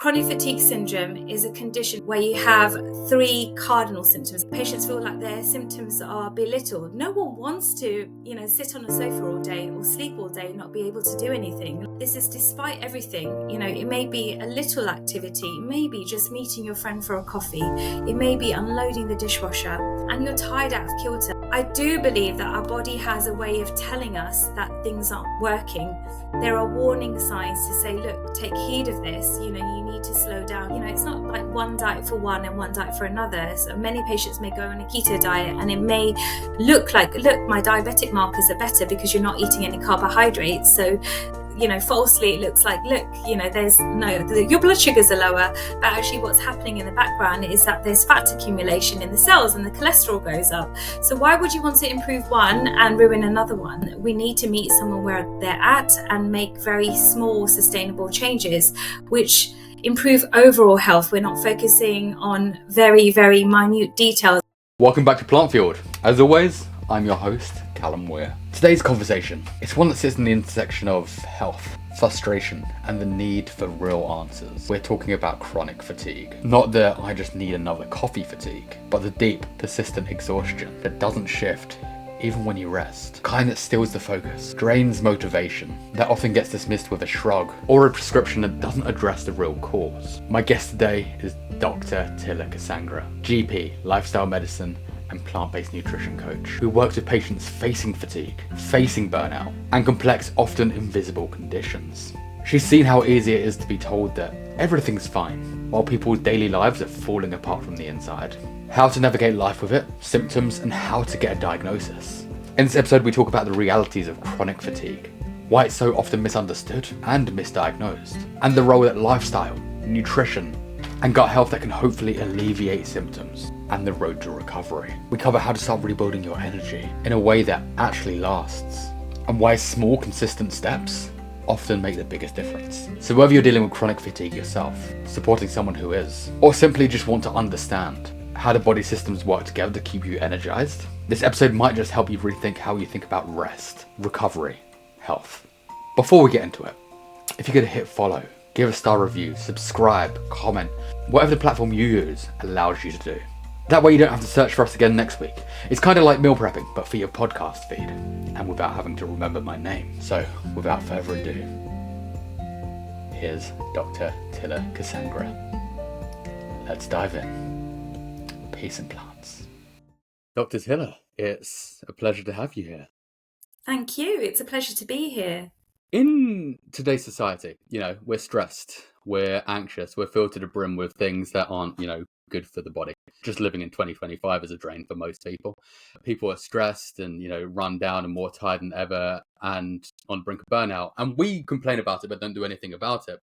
Chronic fatigue syndrome is a condition where you have three cardinal symptoms. Patients feel like their symptoms are belittled. No one wants to, sit on a sofa all day or sleep all day and not be able to do anything. This is despite everything. It may be a little activity, it may be just meeting your friend for a coffee, it may be unloading the dishwasher, and you're tired out of kilter. I do believe that our body has a way of telling us that things aren't working. There are warning signs to say, look, take heed of this, you need to slow down. It's not like one diet for one and one diet for another. So many patients may go on a keto diet and it may look like, my diabetic markers are better because you're not eating any carbohydrates. So falsely it looks like, your blood sugars are lower, but actually what's happening in the background is that there's fat accumulation in the cells and the cholesterol goes up. So why would you want to improve one and ruin another one? We need to meet someone where they're at and make very small sustainable changes which improve overall health. We're not focusing on very, very minute details. Welcome back to Plant Field. As always, I'm your host, Callum Weir. Today's conversation, it's one that sits in the intersection of health, frustration, and the need for real answers. We're talking about chronic fatigue. Not the I just need another coffee fatigue, but the deep, persistent exhaustion that doesn't shift even when you rest. Kind that steals the focus, drains motivation, that often gets dismissed with a shrug, or a prescription that doesn't address the real cause. My guest today is Dr. Tila Kasangra, GP, lifestyle medicine, and plant-based nutrition coach, who works with patients facing fatigue, facing burnout, and complex, often invisible conditions. She's seen how easy it is to be told that everything's fine, while people's daily lives are falling apart from the inside. How to navigate life with it, symptoms, and how to get a diagnosis. In this episode, we talk about the realities of chronic fatigue, why it's so often misunderstood and misdiagnosed, and the role that lifestyle, nutrition, and gut health that can hopefully alleviate symptoms, and the road to recovery. We cover how to start rebuilding your energy in a way that actually lasts, and why small, consistent steps often make the biggest difference. So whether you're dealing with chronic fatigue yourself, supporting someone who is, or simply just want to understand how the body systems work together to keep you energized, this episode might just help you rethink how you think about rest, recovery, health. Before we get into it, if you could hit follow, give a star review, subscribe, comment, whatever the platform you use allows you to do. That way you don't have to search for us again next week. It's kind of like meal prepping, but for your podcast feed, and without having to remember my name. So, without further ado, here's Dr. Tila Kasangra. Let's dive in. Peace and plants. Dr. Tila, it's a pleasure to have you here. Thank you. It's a pleasure to be here. In today's society, we're stressed, we're anxious, we're filled to the brim with things that aren't, good for the body. Just living in 2025 is a drain for most people. People are stressed and, run down and more tired than ever and on the brink of burnout. And we complain about it, but don't do anything about it.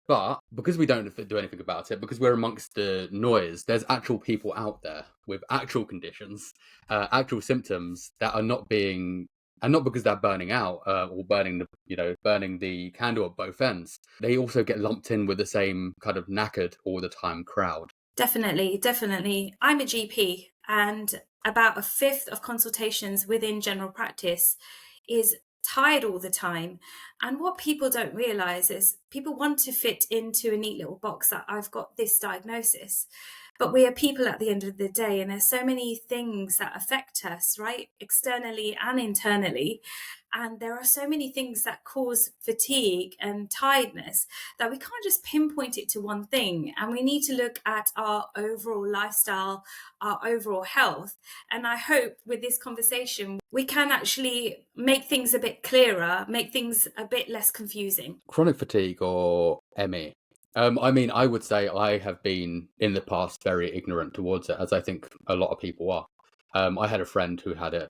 But because we don't do anything about it, because we're amongst the noise, there's actual people out there with actual conditions, actual symptoms that are not being, and not because they're burning out or burning the candle at both ends. They also get lumped in with the same kind of knackered all the time crowd. Definitely. I'm a GP, and about a fifth of consultations within general practice is tired all the time. And what people don't realize is people want to fit into a neat little box that I've got this diagnosis. But we are people at the end of the day, and there's so many things that affect us, right? Externally and internally. And there are so many things that cause fatigue and tiredness that we can't just pinpoint it to one thing. And we need to look at our overall lifestyle, our overall health. And I hope with this conversation, we can actually make things a bit clearer, make things a bit less confusing. Chronic fatigue, or ME. I would say I have been in the past very ignorant towards it, as I think a lot of people are. I had a friend who had it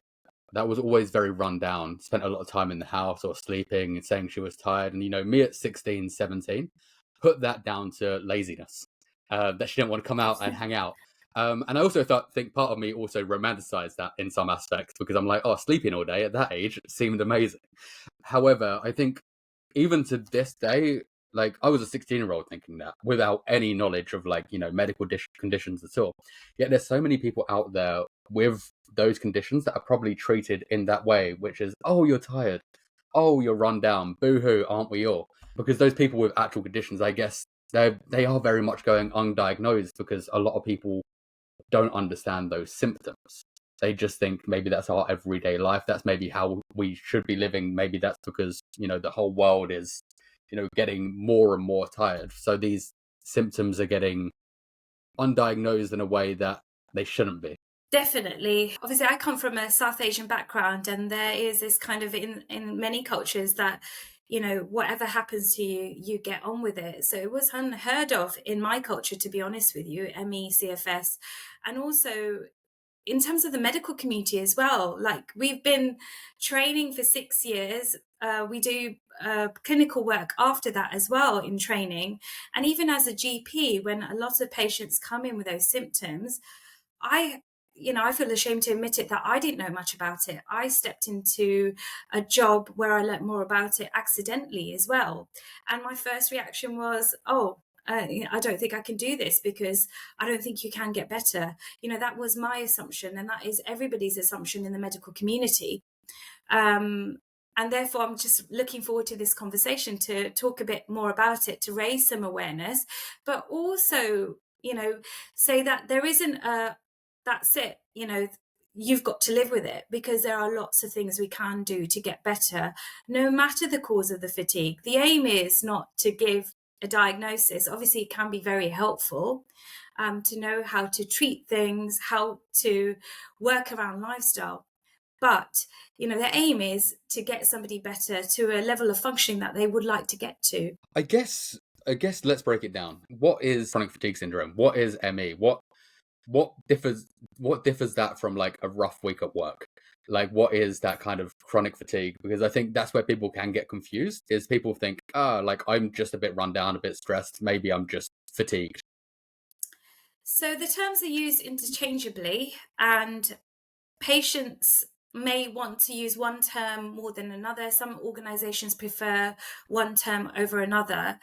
that was always very run down, spent a lot of time in the house or sleeping and saying she was tired. And, me at 16, 17, put that down to laziness, that she didn't want to come out and hang out. And I also think part of me also romanticized that in some aspects, because I'm like, sleeping all day at that age seemed amazing. However, I think even to this day, I was a 16-year-old thinking that without any knowledge of medical conditions at all. Yet there's so many people out there with those conditions that are probably treated in that way, which is, you're tired. You're run down. Boo-hoo, aren't we all? Because those people with actual conditions, I guess, They are very much going undiagnosed because a lot of people don't understand those symptoms. They just think maybe that's our everyday life. That's maybe how we should be living. Maybe that's because, the whole world is, getting more and more tired. So these symptoms are getting undiagnosed in a way that they shouldn't be. Definitely. Obviously, I come from a South Asian background, and there is this kind of in many cultures that, whatever happens to you, you get on with it. So it was unheard of in my culture, to be honest with you, ME, CFS. And also in terms of the medical community as well, like we've been training for 6 years. We do clinical work after that as well in training. And even as a GP, when a lot of patients come in with those symptoms, I I feel ashamed to admit it that I didn't know much about it. I stepped into a job where I learnt more about it accidentally as well. And my first reaction was, oh, I don't think I can do this because I don't think you can get better. That was my assumption, and that is everybody's assumption in the medical community. And therefore, I'm just looking forward to this conversation to talk a bit more about it, to raise some awareness, but also, say that there isn't a that's it, you've got to live with it, because there are lots of things we can do to get better, no matter the cause of the fatigue. The aim is not to give a diagnosis. Obviously, it can be very helpful to know how to treat things, how to work around lifestyle. But, the aim is to get somebody better to a level of functioning that they would like to get to. I guess let's break it down. What is chronic fatigue syndrome? What is ME? What differs that from like a rough week at work? Like, what is that kind of chronic fatigue? Because I think that's where people can get confused, is people think, like I'm just a bit run down, a bit stressed, maybe I'm just fatigued. So the terms are used interchangeably, and patients may want to use one term more than another. Some organizations prefer one term over another.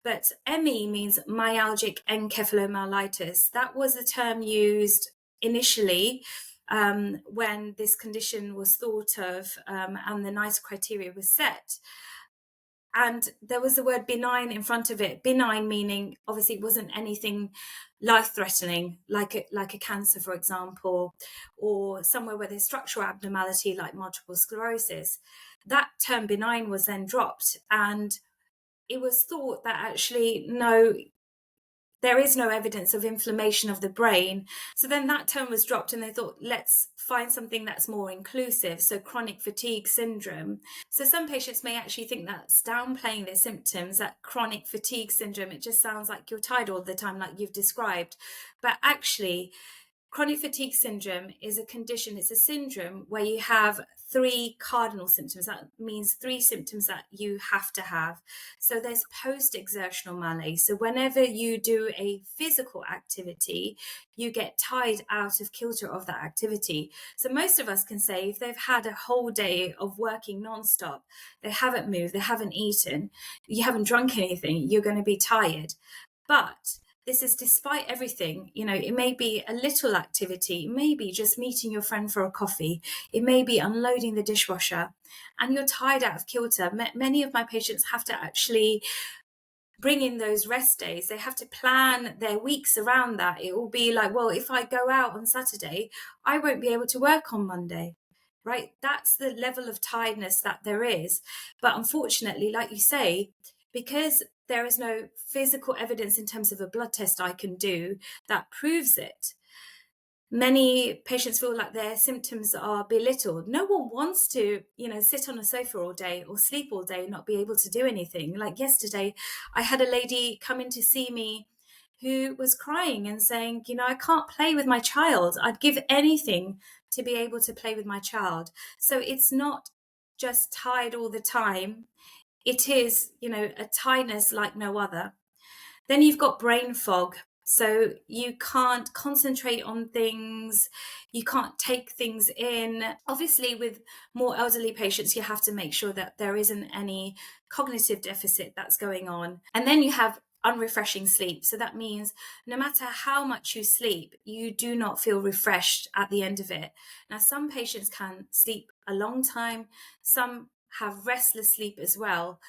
But ME means myalgic encephalomyelitis. That was a term used initially when this condition was thought of and the NICE criteria was set. And there was the word benign in front of it. Benign meaning obviously it wasn't anything life-threatening, like a cancer, for example, or somewhere where there's structural abnormality like multiple sclerosis. That term benign was then dropped, and it was thought that actually, no, there is no evidence of inflammation of the brain. So then that term was dropped, and they thought, let's find something that's more inclusive. So chronic fatigue syndrome. So some patients may actually think that's downplaying their symptoms, that chronic fatigue syndrome. It just sounds like you're tired all the time, like you've described. But actually, chronic fatigue syndrome is a condition, it's a syndrome where you have three cardinal symptoms. That means three symptoms that you have to have. So there's post-exertional malaise. So whenever you do a physical activity, you get tired out of kilter of that activity. So most of us can say if they've had a whole day of working non-stop, they haven't moved, they haven't eaten, you haven't drunk anything, you're going to be tired. But this is despite everything. It may be a little activity, it may be just meeting your friend for a coffee, it may be unloading the dishwasher, and you're tired out of kilter. Many of my patients have to actually bring in those rest days. They have to plan their weeks around that. It will be like, well, if I go out on Saturday, I won't be able to work on Monday. Right? That's the level of tiredness that there is. But unfortunately, like you say, because there is no physical evidence in terms of a blood test I can do that proves it, many patients feel like their symptoms are belittled. No one wants to, sit on a sofa all day or sleep all day and not be able to do anything. Like yesterday, I had a lady come in to see me who was crying and saying, I can't play with my child. I'd give anything to be able to play with my child. So it's not just tired all the time. It is, a tiredness like no other. Then you've got brain fog. So you can't concentrate on things, you can't take things in. Obviously, with more elderly patients, you have to make sure that there isn't any cognitive deficit that's going on. And then you have unrefreshing sleep. So that means no matter how much you sleep, you do not feel refreshed at the end of it. Now, some patients can sleep a long time, some have restless sleep as well.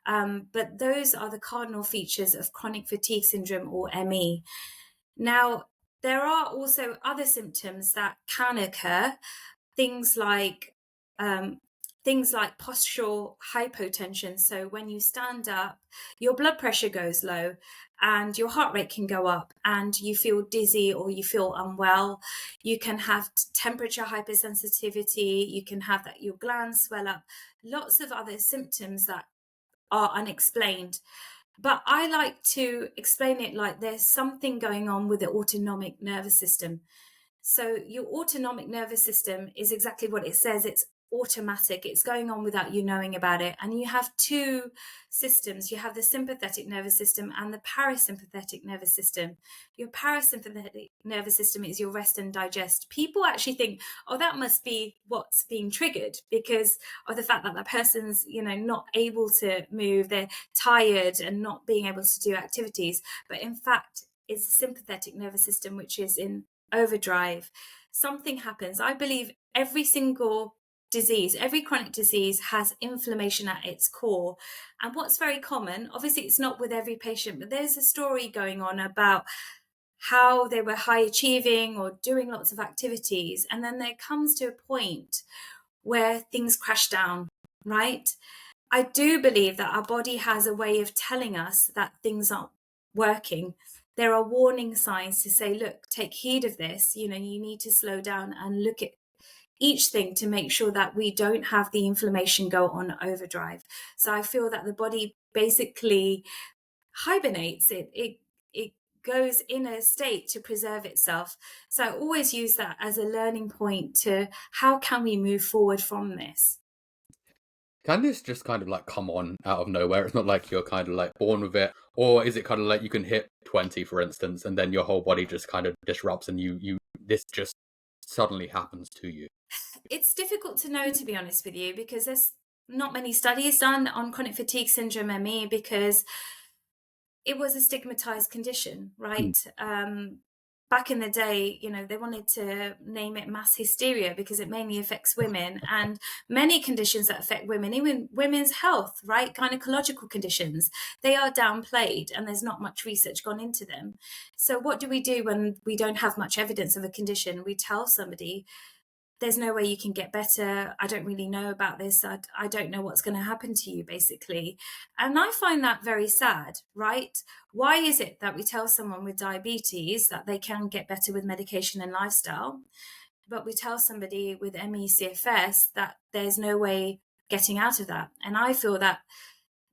But those are the cardinal features of chronic fatigue syndrome, or ME. Now, there are also other symptoms that can occur, things like um, things like postural hypotension. So when you stand up, your blood pressure goes low and your heart rate can go up and you feel dizzy or you feel unwell. You can have temperature hypersensitivity. You can have that your glands swell up. Lots of other symptoms that are unexplained. But I like to explain it like there's something going on with the autonomic nervous system. So your autonomic nervous system is exactly what it says. It's automatic. It's going on without you knowing about it. And you have two systems. You have the sympathetic nervous system and the parasympathetic nervous system. Your parasympathetic nervous system is your rest and digest. People actually think, oh, that must be what's being triggered because of the fact that the person's, not able to move. They're tired and not being able to do activities. But in fact, it's the sympathetic nervous system, which is in overdrive. Something happens. I believe every single disease, every chronic disease has inflammation at its core. And what's very common, obviously it's not with every patient, but there's a story going on about how they were high achieving or doing lots of activities. And then there comes to a point where things crash down, right? I do believe that our body has a way of telling us that things aren't working. There are warning signs to say, look, take heed of this. You need to slow down and look at each thing to make sure that we don't have the inflammation go on overdrive. So I feel that the body basically hibernates. It goes in a state to preserve itself. So I always use that as a learning point to how can we move forward from this? Can this just kind of like come on out of nowhere? It's not like you're kind of like born with it, or is it kind of like you can hit 20, for instance, and then your whole body just kind of disrupts and this just suddenly happens to you? It's difficult to know, to be honest with you, because there's not many studies done on chronic fatigue syndrome, ME, because it was a stigmatized condition, right? Back in the day, they wanted to name it mass hysteria because it mainly affects women, and many conditions that affect women, even women's health, right? Gynecological conditions, they are downplayed and there's not much research gone into them. So what do we do when we don't have much evidence of a condition? We tell somebody, there's no way you can get better. I don't really know about this. I don't know what's going to happen to you, basically. And I find that very sad, right? Why is it that we tell someone with diabetes that they can get better with medication and lifestyle, but we tell somebody with ME/CFS that there's no way getting out of that? And I feel that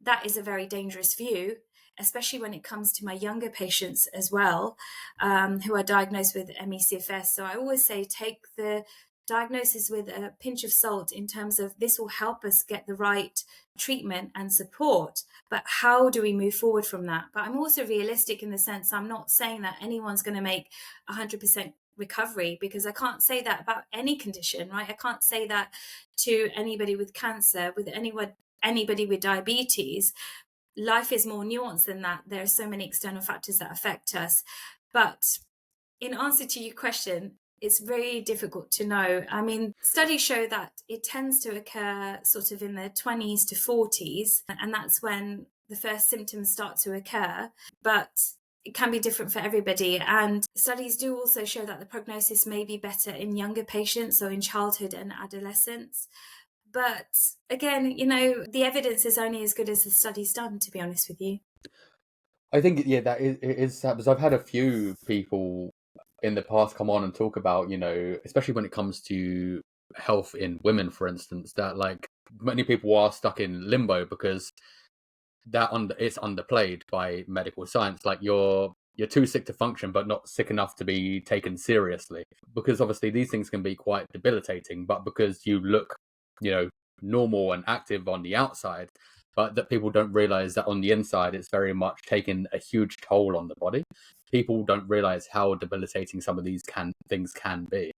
that is a very dangerous view, especially when it comes to my younger patients as well, who are diagnosed with ME/CFS. So I always say take the diagnosis with a pinch of salt in terms of this will help us get the right treatment and support, but how do we move forward from that? But I'm also realistic in the sense I'm not saying that anyone's going to make 100% recovery, because I can't say that about any condition, right? I can't say that to anybody with cancer, with anybody with diabetes. Life is more nuanced than that. There are so many external factors that affect us. But in answer to your question, it's very difficult to know. I mean, studies show that it tends to occur sort of in the 20s to 40s, and that's when the first symptoms start to occur. But it can be different for everybody. And studies do also show that the prognosis may be better in younger patients, so in childhood and adolescence. But again, the evidence is only as good as the studies done, to be honest with you. I think, yeah, that is sad, because I've had a few people in the past come on and talk about, especially when it comes to health in women, for instance, that like many people are stuck in limbo because it's underplayed by medical science. Like you're too sick to function, but not sick enough to be taken seriously. Because obviously these things can be quite debilitating, but because you look, normal and active on the outside, but that people don't realize that on the inside, it's very much taking a huge toll on the body. People don't realize how debilitating some of these things can be.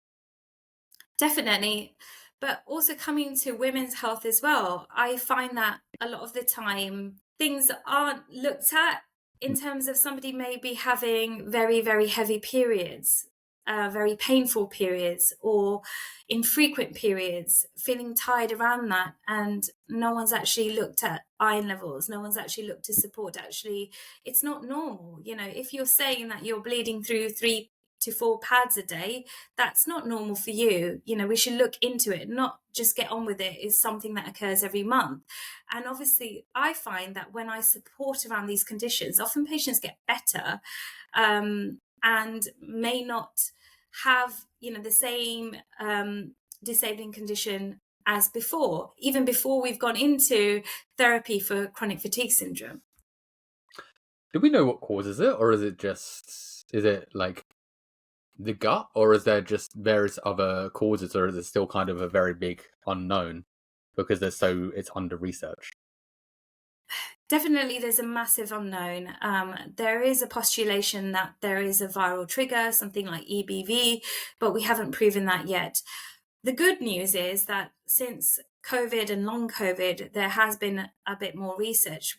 Definitely. But also coming to women's health as well, I find that a lot of the time things aren't looked at in terms of somebody maybe having very, very heavy periods. very painful periods or infrequent periods, feeling tired around that, and no one's actually looked at iron levels, no one's actually looked to support. Actually, it's not normal. If you're saying that you're bleeding through 3 to 4 pads a day, that's not normal for you. We should look into it, not just get on with it. It's something that occurs every month. And obviously, I find that when I support around these conditions, often patients get better, and may not have the same disabling condition as before, even before we've gone into therapy for chronic fatigue syndrome. Do we know what causes it, or is it like the gut, or is there just various other causes, or is it still kind of a very big unknown because it's under research? Definitely, there's a massive unknown. There is a postulation that there is a viral trigger, something like EBV, but we haven't proven that yet. The good news is that since COVID and long COVID, there has been a bit more research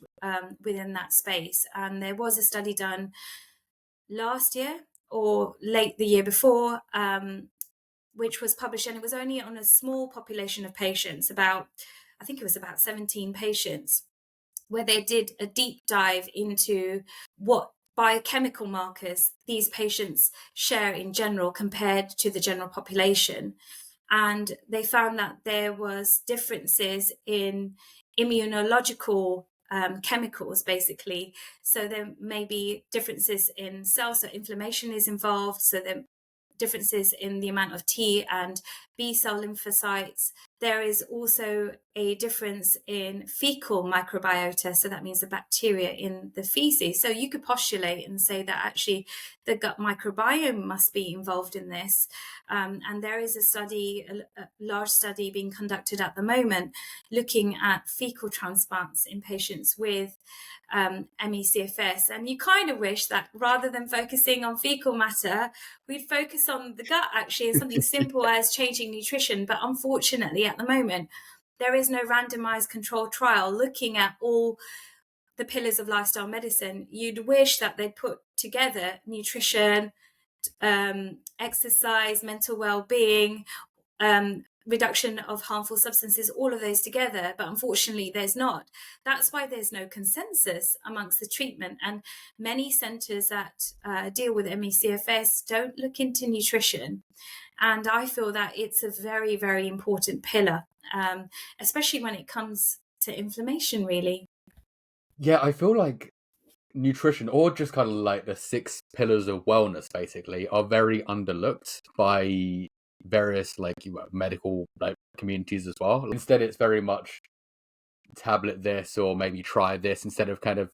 within that space. And there was a study done last year or late the year before, which was published, and it was only on a small population of patients, I think it was about 17 patients, where they did a deep dive into what biochemical markers these patients share in general compared to the general population. And they found that there was differences in immunological chemicals, basically. So there may be differences in cells, so inflammation is involved. So there differences in the amount of T and B cell lymphocytes. There is also a difference in fecal microbiota, so that means the bacteria in the feces. So you could postulate and say that actually the gut microbiome must be involved in this. And there is a large study being conducted at the moment looking at fecal transplants in patients with ME/CFS. And you kind of wish that rather than focusing on fecal matter, we'd focus on the gut, actually, and something simple as changing nutrition. But unfortunately, at the moment, there is no randomized controlled trial looking at all the pillars of lifestyle medicine. You'd wish that they'd put together nutrition, exercise, mental well-being, reduction of harmful substances, all of those together, but unfortunately there's not. That's why there's no consensus amongst the treatment, and many centres that deal with ME/CFS don't look into nutrition. And I feel that it's a very, very important pillar, especially when it comes to inflammation, really. Yeah, I feel like nutrition, or just kind of like the 6 pillars of wellness, basically, are very underlooked by various medical communities as well. Instead, it's very much tablet this, or maybe try this, instead of kind of,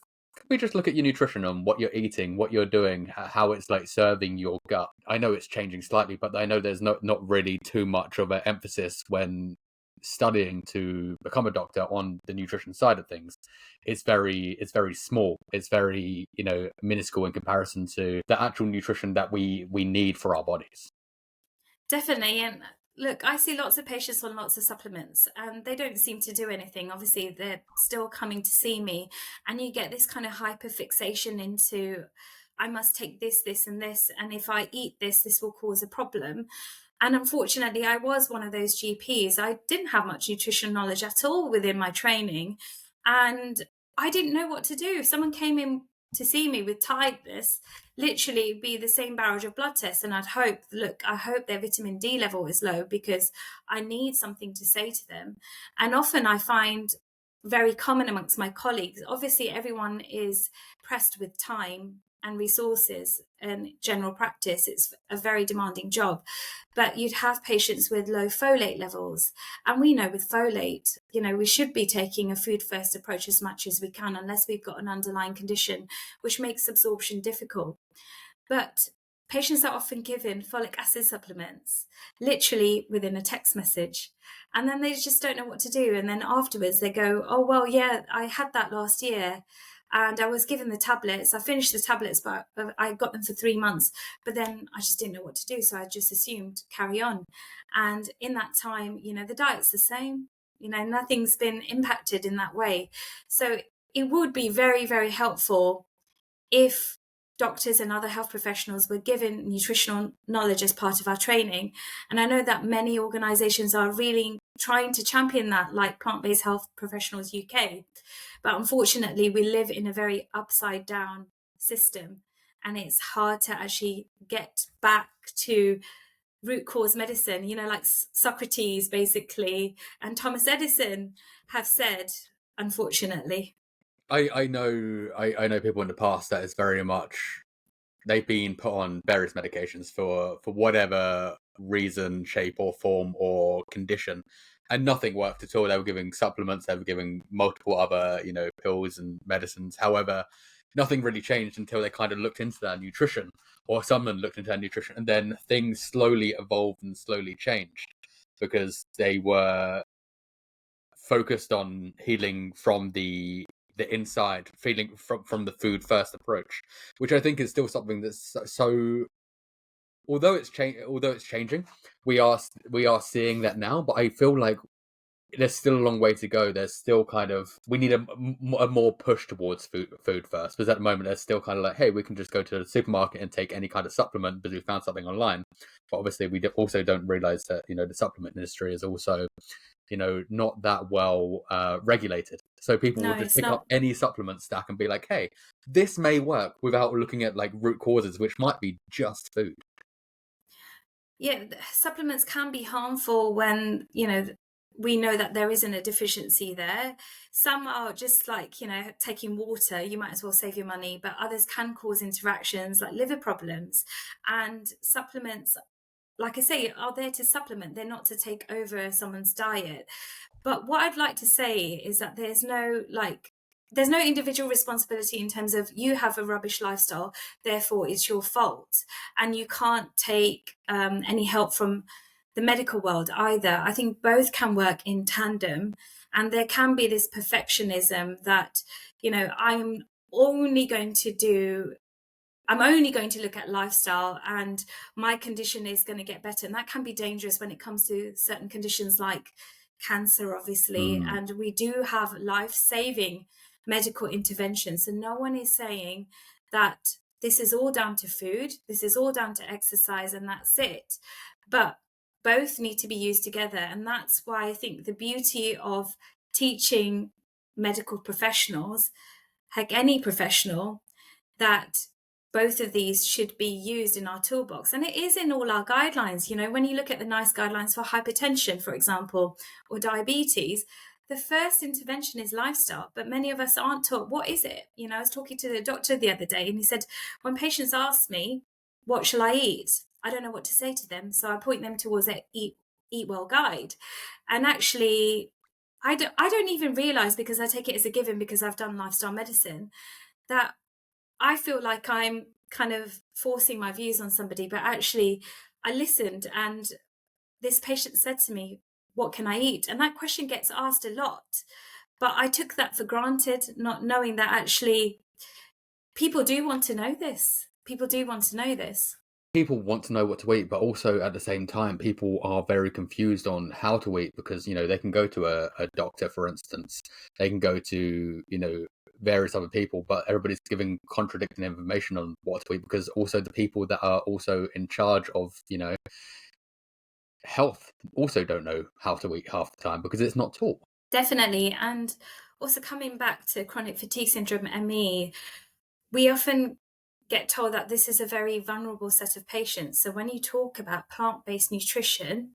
we just look at your nutrition and what you're eating, what you're doing, how it's serving your gut. I know it's changing slightly, but I know there's not really too much of an emphasis when studying to become a doctor on the nutrition side of things. It's very small. It's very minuscule in comparison to the actual nutrition that we need for our bodies. Definitely. And look, I see lots of patients on lots of supplements and they don't seem to do anything. Obviously, they're still coming to see me, and you get this kind of hyper fixation into, I must take this, this, and this. And if I eat this, this will cause a problem. And unfortunately, I was one of those GPs. I didn't have much nutrition knowledge at all within my training. And I didn't know what to do. If someone came in to see me with tiredness, literally be the same barrage of blood tests, and I hope their vitamin D level is low, because I need something to say to them. And often I find very common amongst my colleagues, obviously everyone is pressed with time and resources and general practice. It's a very demanding job, but you'd have patients with low folate levels. And we know with folate, we should be taking a food first approach as much as we can, unless we've got an underlying condition which makes absorption difficult. But patients are often given folic acid supplements literally within a text message, and then they just don't know what to do. And then afterwards they go, oh, well, yeah, I had that last year and I was given the tablets. I finished the tablets, but I got them for 3 months, but then I just didn't know what to do. So I just assumed carry on. And in that time, the diet's the same, nothing's been impacted in that way. So it would be very, very helpful if doctors and other health professionals were given nutritional knowledge as part of our training. And I know that many organisations are really trying to champion that, like Plant-Based Health Professionals UK. But unfortunately, we live in a very upside down system, and it's hard to actually get back to root cause medicine, like Socrates basically and Thomas Edison have said, unfortunately. I know people in the past that is very much, they've been put on various medications for whatever reason, shape or form or condition, and nothing worked at all. They were giving supplements, they were giving multiple other, pills and medicines. However, nothing really changed until they kind of looked into their nutrition, or someone looked into their nutrition, and then things slowly evolved and slowly changed because they were focused on healing from the inside, feeling from the food first approach, which I think is still something that's so, although it's changing, we are seeing that now, but I feel like there's still a long way to go. There's still kind of, we need a more push towards food first, because at the moment there's still kind of like, hey, we can just go to the supermarket and take any kind of supplement because we found something online. But obviously we also don't realize that the supplement industry is also not that well regulated. So people will just pick up any supplement stack and be like, hey, this may work, without looking at like root causes, which might be just food. Yeah, supplements can be harmful when, we know that there isn't a deficiency there. Some are just like, taking water, you might as well save your money, but others can cause interactions like liver problems. And supplements, like I say, are there to supplement. They're not to take over someone's diet. But what I'd like to say is that there's no individual responsibility in terms of you have a rubbish lifestyle, therefore it's your fault. And you can't take any help from the medical world either. I think both can work in tandem. And there can be this perfectionism that, I'm only going to look at lifestyle and my condition is going to get better. And that can be dangerous when it comes to certain conditions like cancer, obviously. And we do have life-saving medical interventions. So no one is saying that this is all down to food, this is all down to exercise, and that's it. But both need to be used together. And that's why I think the beauty of teaching medical professionals, like any professional, that both of these should be used in our toolbox. And it is in all our guidelines. When you look at the NICE guidelines for hypertension, for example, or diabetes, the first intervention is lifestyle, but many of us aren't taught, what is it? I was talking to the doctor the other day and he said, when patients ask me, what shall I eat? I don't know what to say to them. So I point them towards a Eat Well guide. And actually, I don't even realize, because I take it as a given because I've done lifestyle medicine, that I feel like I'm kind of forcing my views on somebody, but actually I listened and this patient said to me, what can I eat? And that question gets asked a lot, but I took that for granted, not knowing that actually people do want to know this. People want to know what to eat, but also at the same time, people are very confused on how to eat, because, they can go to a doctor, for instance, they can go to, various other people, but everybody's giving contradicting information on what to eat, because also the people that are also in charge of, health also don't know how to eat half the time because it's not taught. Definitely. And also coming back to chronic fatigue syndrome, ME, we often get told that this is a very vulnerable set of patients. So when you talk about plant-based nutrition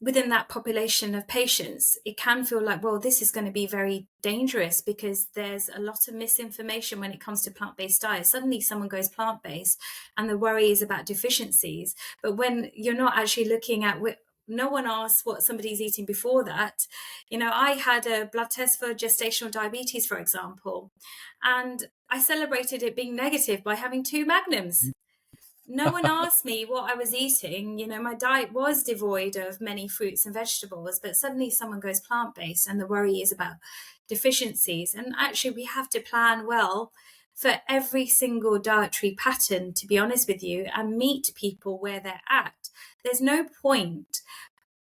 within that population of patients, it can feel like, well, this is going to be very dangerous because there's a lot of misinformation when it comes to plant-based diets. Suddenly someone goes plant-based and the worry is about deficiencies. But when you're not actually looking at, no one asks what somebody's eating before that. I had a blood test for gestational diabetes, for example, and I celebrated it being negative by having 2 magnums. No one asked me what I was eating. My diet was devoid of many fruits and vegetables, but suddenly someone goes plant-based and the worry is about deficiencies. And actually we have to plan well for every single dietary pattern, to be honest with you, and meet people where they're at. There's no point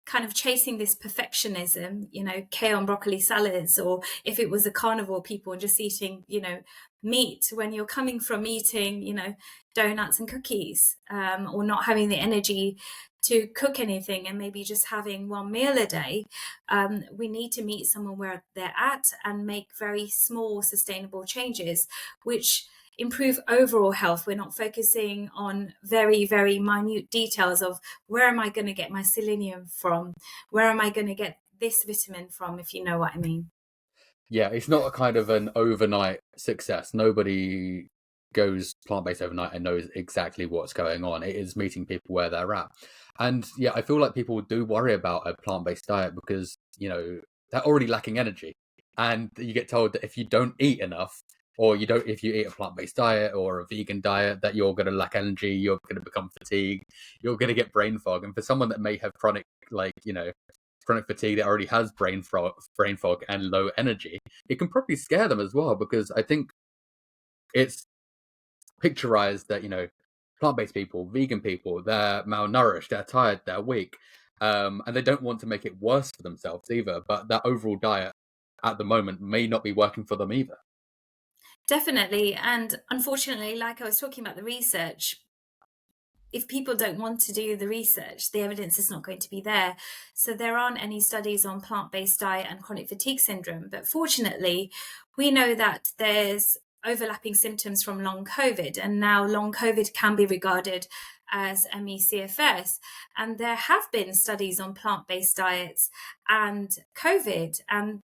kind of chasing this perfectionism, kale and broccoli salads, or if it was a carnivore people and just eating, meat when you're coming from eating, donuts and cookies, or not having the energy to cook anything and maybe just having one meal a day. We need to meet someone where they're at and make very small, sustainable changes, which improve overall health. We're not focusing on very, very minute details of where am I going to get my selenium from? Where am I going to get this vitamin from, if you know what I mean? Yeah, it's not a kind of an overnight success. Nobody goes plant-based overnight and knows exactly what's going on. It is meeting people where they're at. And yeah, I feel like people do worry about a plant-based diet because, they're already lacking energy. And you get told that if you don't eat enough, or if you eat a plant-based diet or a vegan diet, that you're going to lack energy, you're going to become fatigued, you're going to get brain fog. And for someone that may have chronic fatigue that already has brain fog and low energy, it can probably scare them as well, because I think it's picturized that, plant-based people, vegan people, they're malnourished, they're tired, they're weak, and they don't want to make it worse for themselves either. But that overall diet at the moment may not be working for them either. Definitely. And unfortunately, like I was talking about the research, if people don't want to do the research, the evidence is not going to be there. So there aren't any studies on plant-based diet and chronic fatigue syndrome. But fortunately, we know that there's overlapping symptoms from long COVID, and now long COVID can be regarded as ME/CFS. And there have been studies on plant-based diets and COVID, and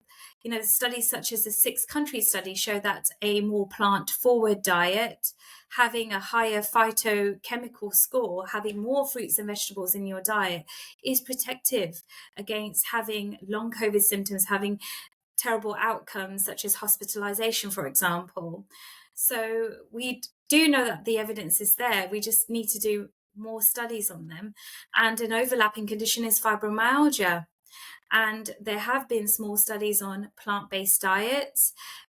studies such as the 6-country study show that a more plant-forward diet, having a higher phytochemical score, having more fruits and vegetables in your diet, is protective against having long COVID symptoms, having terrible outcomes such as hospitalization, for example. So we do know that the evidence is there. We just need to do more studies on them. And an overlapping condition is fibromyalgia. And there have been small studies on plant-based diets,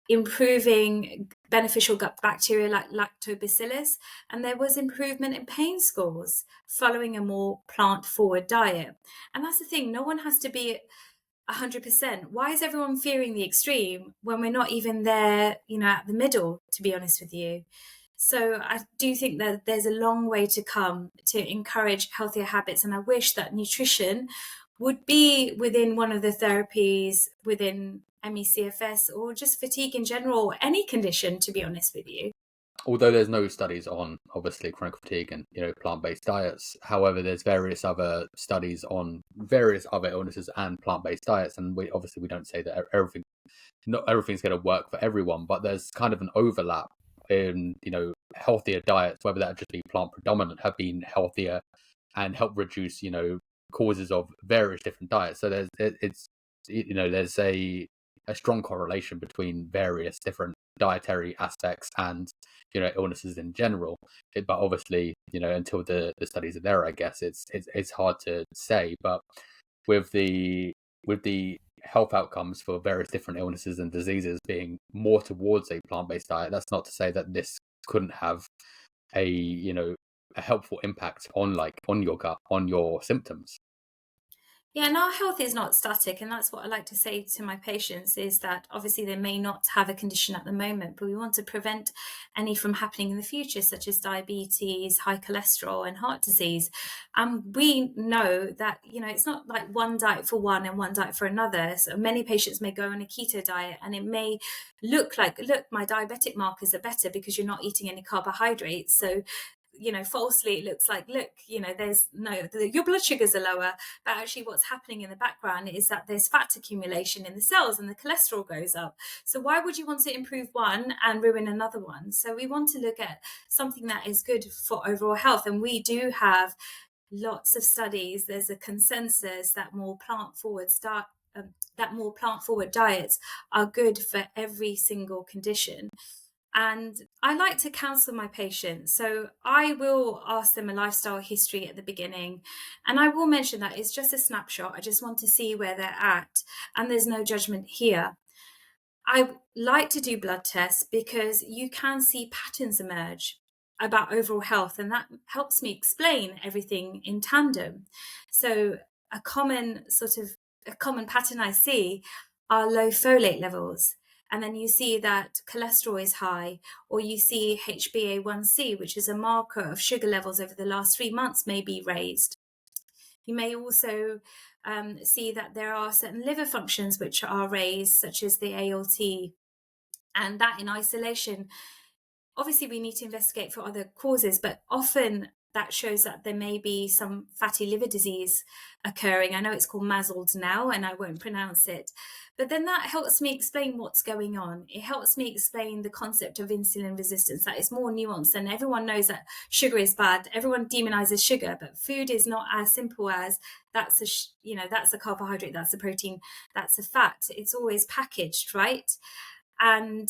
improving beneficial gut bacteria like lactobacillus, and there was improvement in pain scores following a more plant-forward diet. And that's the thing, no one has to be 100%. Why is everyone fearing the extreme when we're not even there, at the middle, to be honest with you? So I do think that there's a long way to come to encourage healthier habits. And I wish that nutrition would be within one of the therapies within ME/CFS, or just fatigue in general, or any condition, to be honest with you. Although there's no studies on obviously chronic fatigue and plant-based diets, however, there's various other studies on various other illnesses and plant-based diets, and we don't say that not everything's going to work for everyone, but there's kind of an overlap in healthier diets, whether that just be plant predominant, have been healthier and help reduce causes of various different diets. So there's a strong correlation between various different dietary aspects and illnesses in general. But obviously, until the studies are there, I guess it's hard to say. But with the health outcomes for various different illnesses and diseases being more towards a plant-based diet, that's not to say that this couldn't have a helpful impact on your gut, on your symptoms. Yeah, and our health is not static, and that's what I like to say to my patients, is that obviously they may not have a condition at the moment, but we want to prevent any from happening in the future, such as diabetes, high cholesterol, and heart disease. And we know that, it's not like one diet for one and one diet for another. So many patients may go on a keto diet, and it may look like, look, my diabetic markers are better because you're not eating any carbohydrates. So falsely it looks like, look, your blood sugars are lower, but actually what's happening in the background is that there's fat accumulation in the cells and the cholesterol goes up. So why would you want to improve one and ruin another one? So we want to look at something that is good for overall health, and we do have lots of studies. There's a consensus that more plant-forward diets are good for every single condition. And I like to counsel my patients. So I will ask them a lifestyle history at the beginning. And I will mention that it's just a snapshot. I just want to see where they're at. And there's no judgment here. I like to do blood tests because you can see patterns emerge about overall health. And that helps me explain everything in tandem. So a common pattern I see are low folate levels. and then you see that cholesterol is high, or you see HbA1c, which is a marker of sugar levels over the last 3 months, may be raised. You may also see that there are certain liver functions which are raised, such as the ALT, and that in isolation, obviously we need to investigate for other causes, but often that shows that there may be some fatty liver disease occurring. I know it's called Masl's now, and I won't pronounce it. But then that helps me explain what's going on. It helps me explain the concept of insulin resistance. That is more nuanced, and everyone knows that sugar is bad. Everyone demonizes sugar, but food is not as simple as that's that's a carbohydrate, that's a protein, that's a fat. It's always packaged, right? And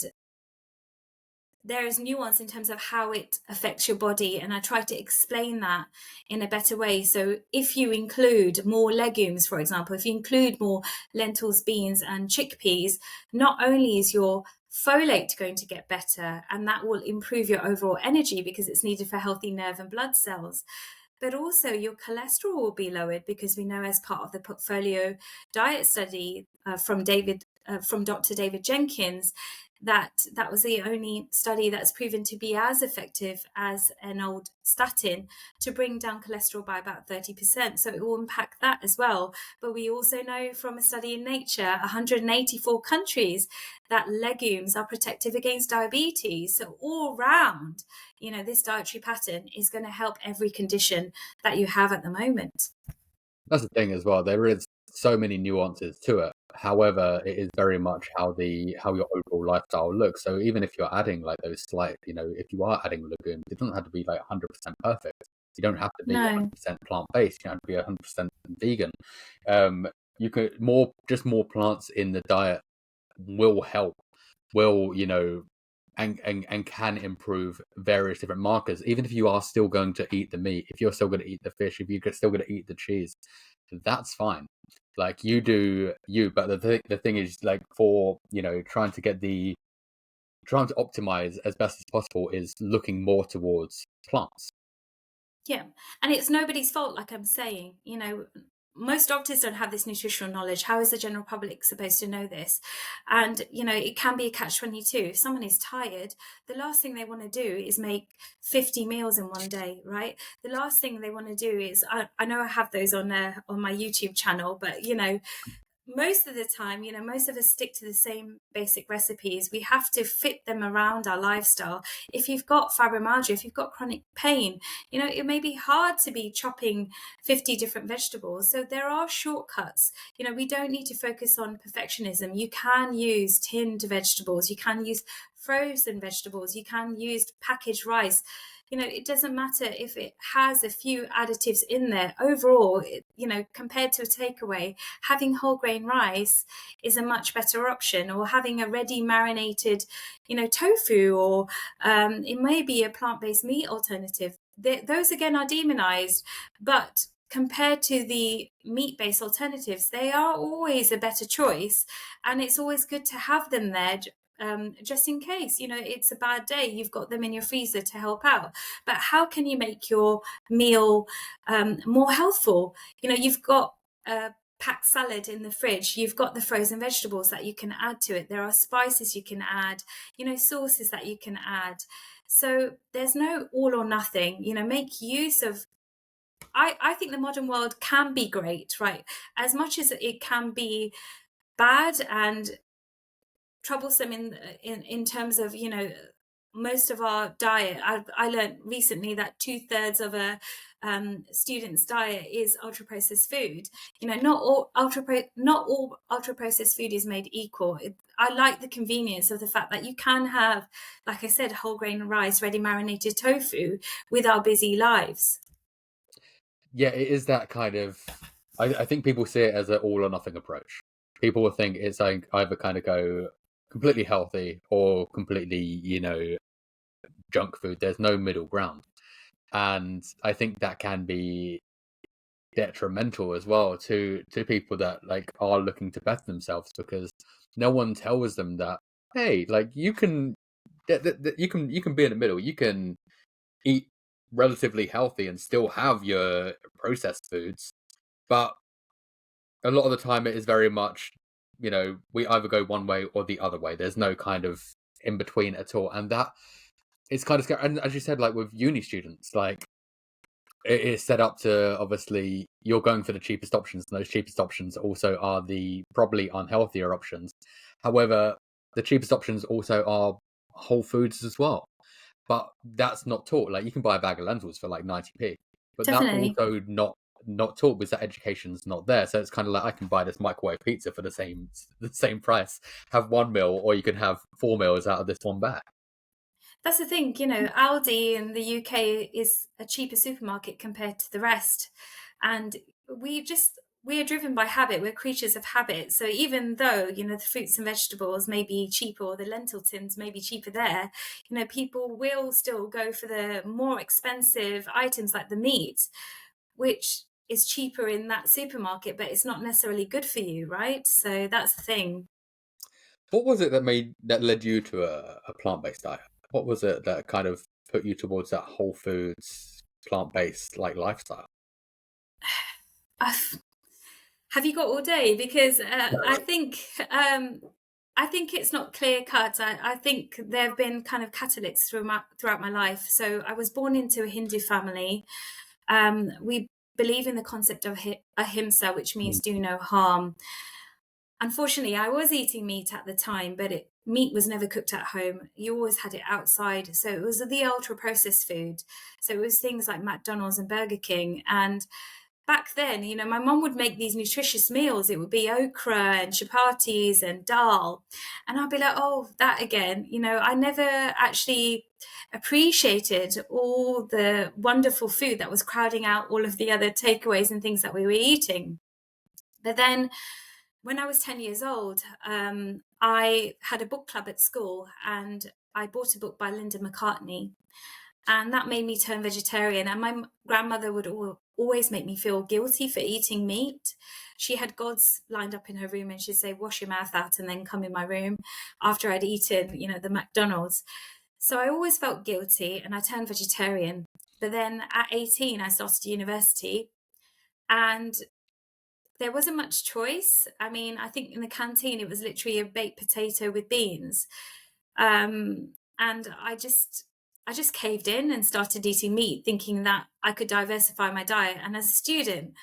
there is nuance in terms of how it affects your body, and I try to explain that in a better way. So if you include more legumes, for example, if you include more lentils, beans and chickpeas, not only is your folate going to get better, and that will improve your overall energy because it's needed for healthy nerve and blood cells, but also your cholesterol will be lowered, because we know, as part of the portfolio diet study from Dr. David Jenkins, that was the only study that's proven to be as effective as an old statin to bring down cholesterol by about 30%. So it will impact that as well. But we also know from a study in Nature, 184 countries, that legumes are protective against diabetes. So all round, this dietary pattern is going to help every condition that you have at the moment. That's the thing as well. There is so many nuances to it. However, it is very much how your overall lifestyle looks. So even if you're adding like those slight, if you are adding legumes, it doesn't have to be like 100% perfect. You don't have to be No. 100% plant-based. You don't have to be 100% vegan. You could more plants in the diet will help, and can improve various different markers. Even if you are still going to eat the meat, if you're still going to eat the fish, if you're still going to eat the cheese, that's fine. Like, you do you. But the thing is, like, for trying to optimize as best as possible is looking more towards plants. Yeah. And it's nobody's fault, like I'm saying. Most doctors don't have this nutritional knowledge. How is the general public supposed to know this? And, it can be a catch-22. If someone is tired, the last thing they want to do is make 50 meals in one day, right? The last thing they want to do is, I know I have those on my YouTube channel, but, most of the time, most of us stick to the same basic recipes. We have to fit them around our lifestyle. If you've got fibromyalgia, if you've got chronic pain, it may be hard to be chopping 50 different vegetables. So there are shortcuts. We don't need to focus on perfectionism. You can use tinned vegetables. You can use frozen vegetables. You can use packaged rice. It doesn't matter if it has a few additives in there. Overall, compared to a takeaway, having whole grain rice is a much better option, or having a ready marinated, tofu, or it may be a plant-based meat alternative. Those again are demonized, but compared to the meat-based alternatives, they are always a better choice, and it's always good to have them there. Just in case, it's a bad day, you've got them in your freezer to help out. But how can you make your meal more healthful? You've got a packed salad in the fridge, you've got the frozen vegetables that you can add to it, there are spices you can add, sauces that you can add. So there's no all or nothing. Make use of, I think the modern world can be great, right? As much as it can be bad and troublesome in terms of most of our diet. I learned recently that 2/3 of a student's diet is ultra processed food. Not all ultra processed food is made equal. I like the convenience of the fact that you can have, like I said, whole grain rice, ready marinated tofu with our busy lives. Yeah, it is that kind of. I think people see it as an all or nothing approach. People will think it's like either kind of go completely healthy or completely, junk food. There's no middle ground. And I think that can be detrimental as well to people that like are looking to better themselves, because no one tells them that, hey, like, you can you can be in the middle. You can eat relatively healthy and still have your processed foods, but a lot of the time it is very much we either go one way or the other way. There's no kind of in between at all. And that is kind of scary. And as you said, like with uni students, like it is set up to, obviously, you're going for the cheapest options, and those cheapest options also are the probably unhealthier options. However, the cheapest options also are whole foods as well. But that's not taught. Like, you can buy a bag of lentils for like 90p, but that Definitely. also not taught because that education's not there. So it's kind of like, I can buy this microwave pizza for the same price, have one meal, or you can have 4 meals out of this one bag. That's the thing, Aldi in the UK is a cheaper supermarket compared to the rest. And we are driven by habit. We're creatures of habit. So even though, the fruits and vegetables may be cheaper, or the lentil tins may be cheaper there, people will still go for the more expensive items like the meat, which is cheaper in that supermarket, but it's not necessarily good for you, right? So that's the thing. What was it that led you to a plant-based diet? What was it that kind of put you towards that whole foods, plant-based like lifestyle? I've, have you got all day? Because I think it's not clear cut. I think there have been kind of catalysts throughout my life. So I was born into a Hindu family. We believe in the concept of ahimsa, which means do no harm. Unfortunately, I was eating meat at the time, but meat was never cooked at home. You always had it outside. So it was the ultra processed food. So it was things like McDonald's and Burger King. And back then, my mom would make these nutritious meals. It would be okra and chapatis and dal. And I'd be like, oh, that again. I never actually appreciated all the wonderful food that was crowding out all of the other takeaways and things that we were eating. But then when I was 10 years old, I had a book club at school, and I bought a book by Linda McCartney. And that made me turn vegetarian. And my grandmother would always make me feel guilty for eating meat. She had gods lined up in her room, and she'd say, wash your mouth out and then come in my room after I'd eaten, the McDonald's. So I always felt guilty, and I turned vegetarian. But then at 18, I started university, and there wasn't much choice. I mean, I think in the canteen, it was literally a baked potato with beans. And I just caved in and started eating meat, thinking that I could diversify my diet. And as a student,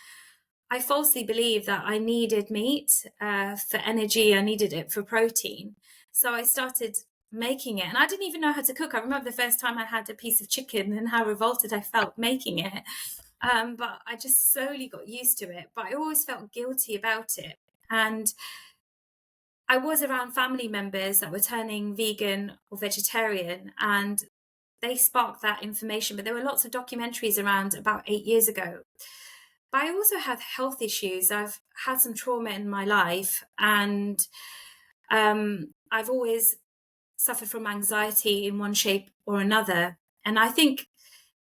I falsely believed that I needed meat for energy. I needed it for protein. So I started making it, and I didn't even know how to cook. I remember the first time I had a piece of chicken and how revolted I felt making it. But I just slowly got used to it. But I always felt guilty about it. And I was around family members that were turning vegan or vegetarian, and they sparked that information. But there were lots of documentaries around about 8 years ago. But I also have health issues. I've had some trauma in my life, and I've always suffered from anxiety in one shape or another. And I think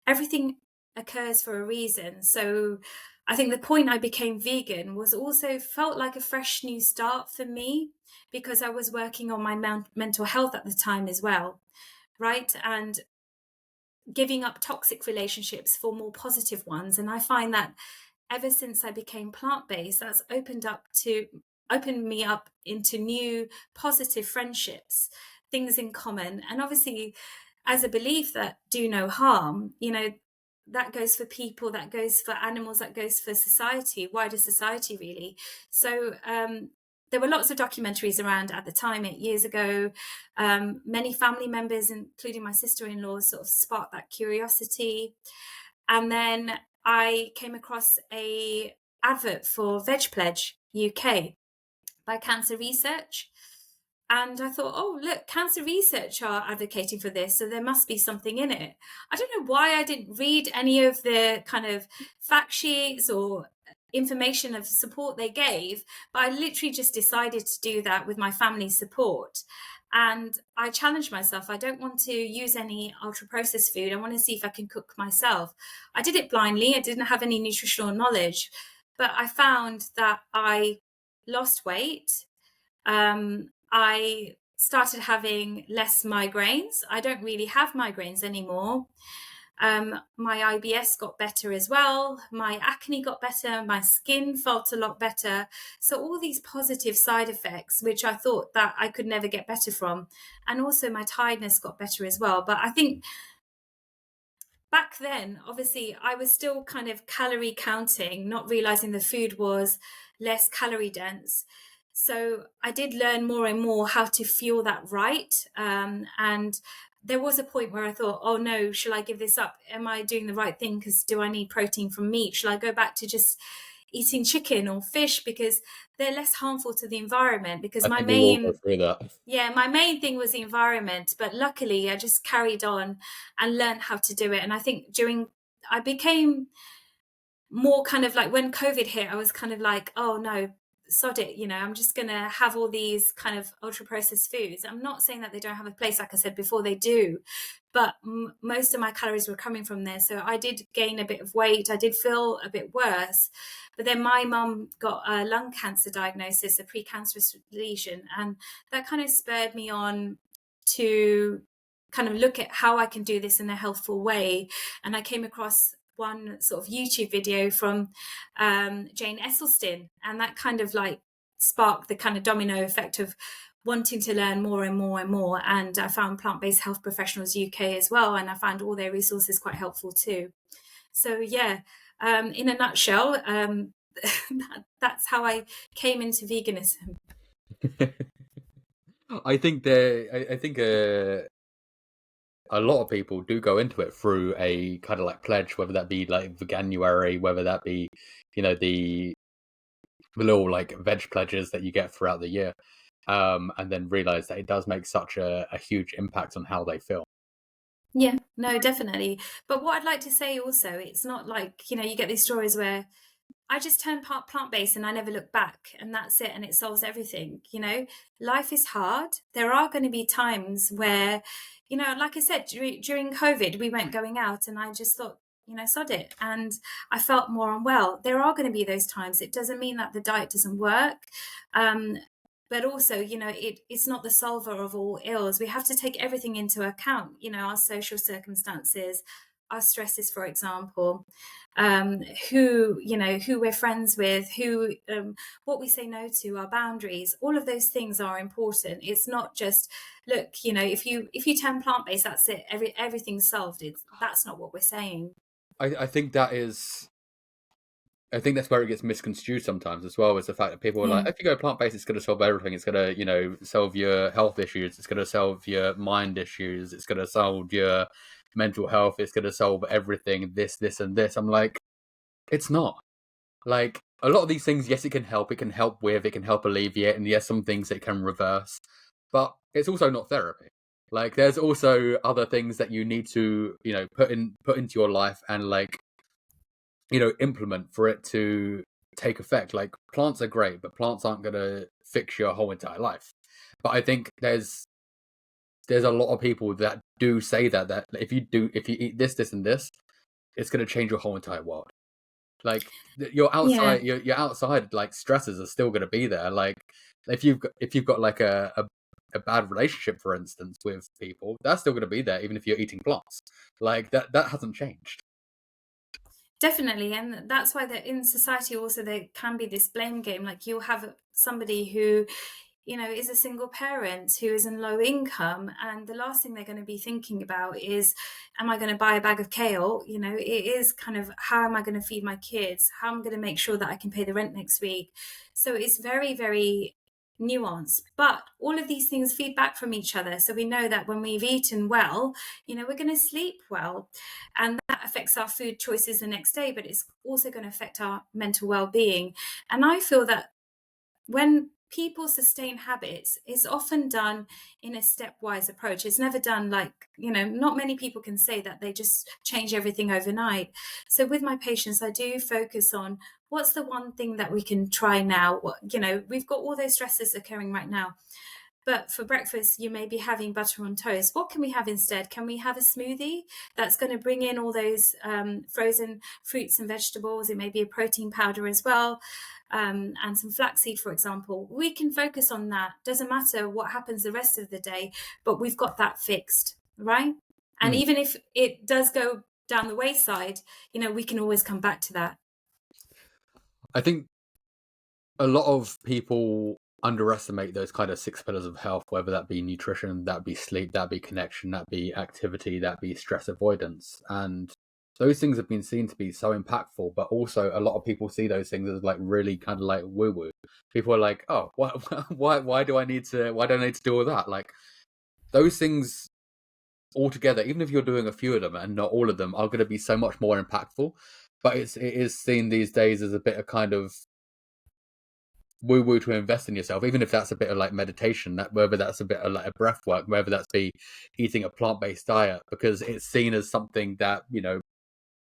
everything occurs for a reason. So I think the point I became vegan was also felt like a fresh new start for me, because I was working on my mental health at the time as well, right? And giving up toxic relationships for more positive ones. And I find that ever since I became plant-based, that's opened me up into new positive friendships, things in common. And obviously, as a belief that do no harm, that goes for people, that goes for animals, that goes for society, wider society, really. So there were lots of documentaries around at the time, 8 years ago. Many family members, including my sister-in-law, sort of sparked that curiosity. And then I came across a advert for Veg Pledge UK by Cancer Research. And I thought, oh, look, Cancer Research are advocating for this, so there must be something in it. I don't know why I didn't read any of the kind of fact sheets or information of support they gave, but I literally just decided to do that with my family's support. And I challenged myself. I don't want to use any ultra processed food. I want to see if I can cook myself. I did it blindly. I didn't have any nutritional knowledge, but I found that I lost weight. I started having less migraines. I don't really have migraines anymore. My IBS got better as well. My acne got better. My skin felt a lot better. So all these positive side effects, which I thought that I could never get better from. And also my tiredness got better as well. But I think back then, obviously, I was still kind of calorie counting, not realizing the food was less calorie dense. So I did learn more and more how to fuel that right. And there was a point where I thought, oh no, shall I give this up? Am I doing the right thing? Because do I need protein from meat? Shall I go back to just eating chicken or fish because they're less harmful to the environment? Because I think we'll all go through that. my main thing was the environment, but luckily I just carried on and learned how to do it. And I think I became more kind of like when COVID hit, I was kind of like, oh no, sod it, I'm just going to have all these kind of ultra processed foods. I'm not saying that they don't have a place, like I said before, they do, but most of my calories were coming from there. So I did gain a bit of weight. I did feel a bit worse. But then my mum got a lung cancer diagnosis, a precancerous lesion, and that kind of spurred me on to kind of look at how I can do this in a healthful way. And I came across one sort of YouTube video from Jane Esselstyn, and that kind of like sparked the kind of domino effect of wanting to learn more and more and more. And I found Plant-Based Health Professionals UK as well, and I found all their resources quite helpful too. So yeah, in a nutshell, that's how I came into veganism. I think a lot of people do go into it through a kind of like pledge, whether that be like Veganuary, whether that be, the little like veg pledges that you get throughout the year, and then realize that it does make such a huge impact on how they feel. Yeah, no, definitely. But what I'd like to say also, it's not like, you get these stories where I just turned plant-based and I never look back and that's it and it solves everything. Life is hard. There are going to be times where, like I said, during COVID, we weren't going out and I just thought, sod it. And I felt more unwell. There are going to be those times. It doesn't mean that the diet doesn't work. But also, it's not the solver of all ills. We have to take everything into account, our social circumstances, our stresses, for example, who we're friends with, what we say no to, our boundaries. All of those things are important. It's not just, look, if you turn plant-based, that's it, everything's solved. That's not what we're saying. I think that's where it gets misconstrued sometimes as well, is the fact that people are like, if you go plant-based, it's going to solve everything. It's going to, solve your health issues. It's going to solve your mind issues. It's going to solve your mental health. It's going to solve everything, this, and this. I'm like, it's not. Like, a lot of these things, yes, it can help. It can help alleviate. And yes, some things it can reverse. But it's also not therapy. Like, there's also other things that you need to, put into your life and like, implement for it to take effect. Like, plants are great, but plants aren't going to fix your whole entire life. But I think there's a lot of people that do say that if you eat this, and this, it's going to change your whole entire world. Like, your outside, your outside like stressors are still going to be there. Like, if you've got like a bad relationship, for instance, with people, that's still going to be there, even if you're eating plants. Like, that hasn't changed. Definitely. And that's why in society also there can be this blame game. Like, you'll have somebody who, is a single parent who is in low income, and the last thing they're going to be thinking about is, am I going to buy a bag of kale? It is kind of, how am I going to feed my kids? How am I going to make sure that I can pay the rent next week? So it's very, very nuanced, but all of these things feed back from each other. So we know that when we've eaten well, we're going to sleep well, and that affects our food choices the next day, but it's also going to affect our mental well-being. And I feel that when people sustain habits, it's often done in a stepwise approach. It's never done like, not many people can say that they just change everything overnight. So with my patients, I do focus on what's the one thing that we can try now. We've got all those stresses occurring right now. But for breakfast, you may be having butter on toast. What can we have instead? Can we have a smoothie that's going to bring in all those frozen fruits and vegetables? It may be a protein powder as well, and some flaxseed, for example. We can focus on that. Doesn't matter what happens the rest of the day, but we've got that fixed, right? And even if it does go down the wayside, we can always come back to that. I think a lot of people underestimate those kind of six pillars of health, whether that be nutrition, that be sleep, that be connection, that be activity, that be stress avoidance. And those things have been seen to be so impactful, but also a lot of people see those things as like really kind of like woo woo. People are like, oh, why do I need to do all that? Like those things altogether, even if you're doing a few of them and not all of them, are going to be so much more impactful. But it is seen these days as a bit of kind of woo woo to invest in yourself, even if that's a bit of like meditation, that whether that's a bit of like a breath work, whether that's be eating a plant-based diet, because it's seen as something that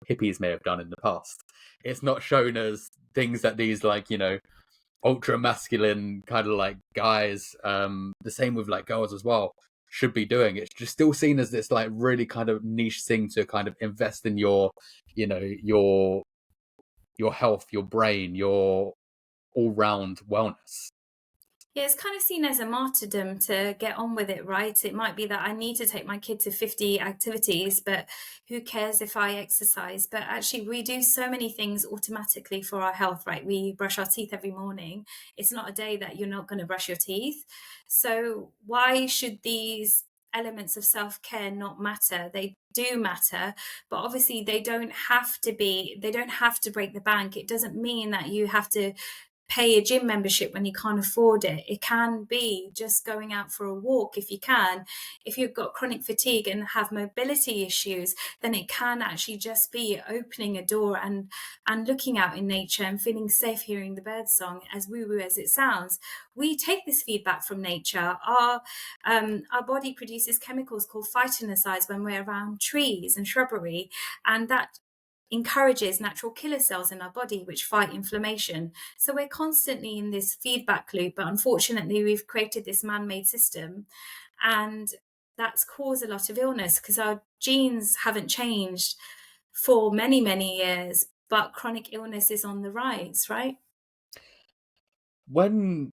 hippies may have done in the past. It's not shown as things that these like ultra masculine kind of like guys, the same with like girls as well, should be doing. It's just still seen as this like really kind of niche thing to kind of invest in your your health, your brain, your all-round wellness. Yeah, it's kind of seen as a martyrdom to get on with it, right? It might be that I need to take my kid to 50 activities, but who cares if I exercise? But actually, we do so many things automatically for our health, right? We brush our teeth every morning. It's not a day that you're not going to brush your teeth. So, why should these elements of self-care not matter? They do matter, but obviously they don't have to break the bank. It doesn't mean that you have to pay a gym membership when you can't afford it. It can be just going out for a walk if you can. If you've got chronic fatigue and have mobility issues, then it can actually just be opening a door and looking out in nature and feeling safe hearing the bird song, as woo-woo as it sounds. We take this feedback from nature. Our body produces chemicals called phytoncides when we're around trees and shrubbery, and that encourages natural killer cells in our body which fight inflammation. So we're constantly in this feedback loop, but unfortunately we've created this man-made system, and that's caused a lot of illness because our genes haven't changed for many, many years, but chronic illness is on the rise, right? When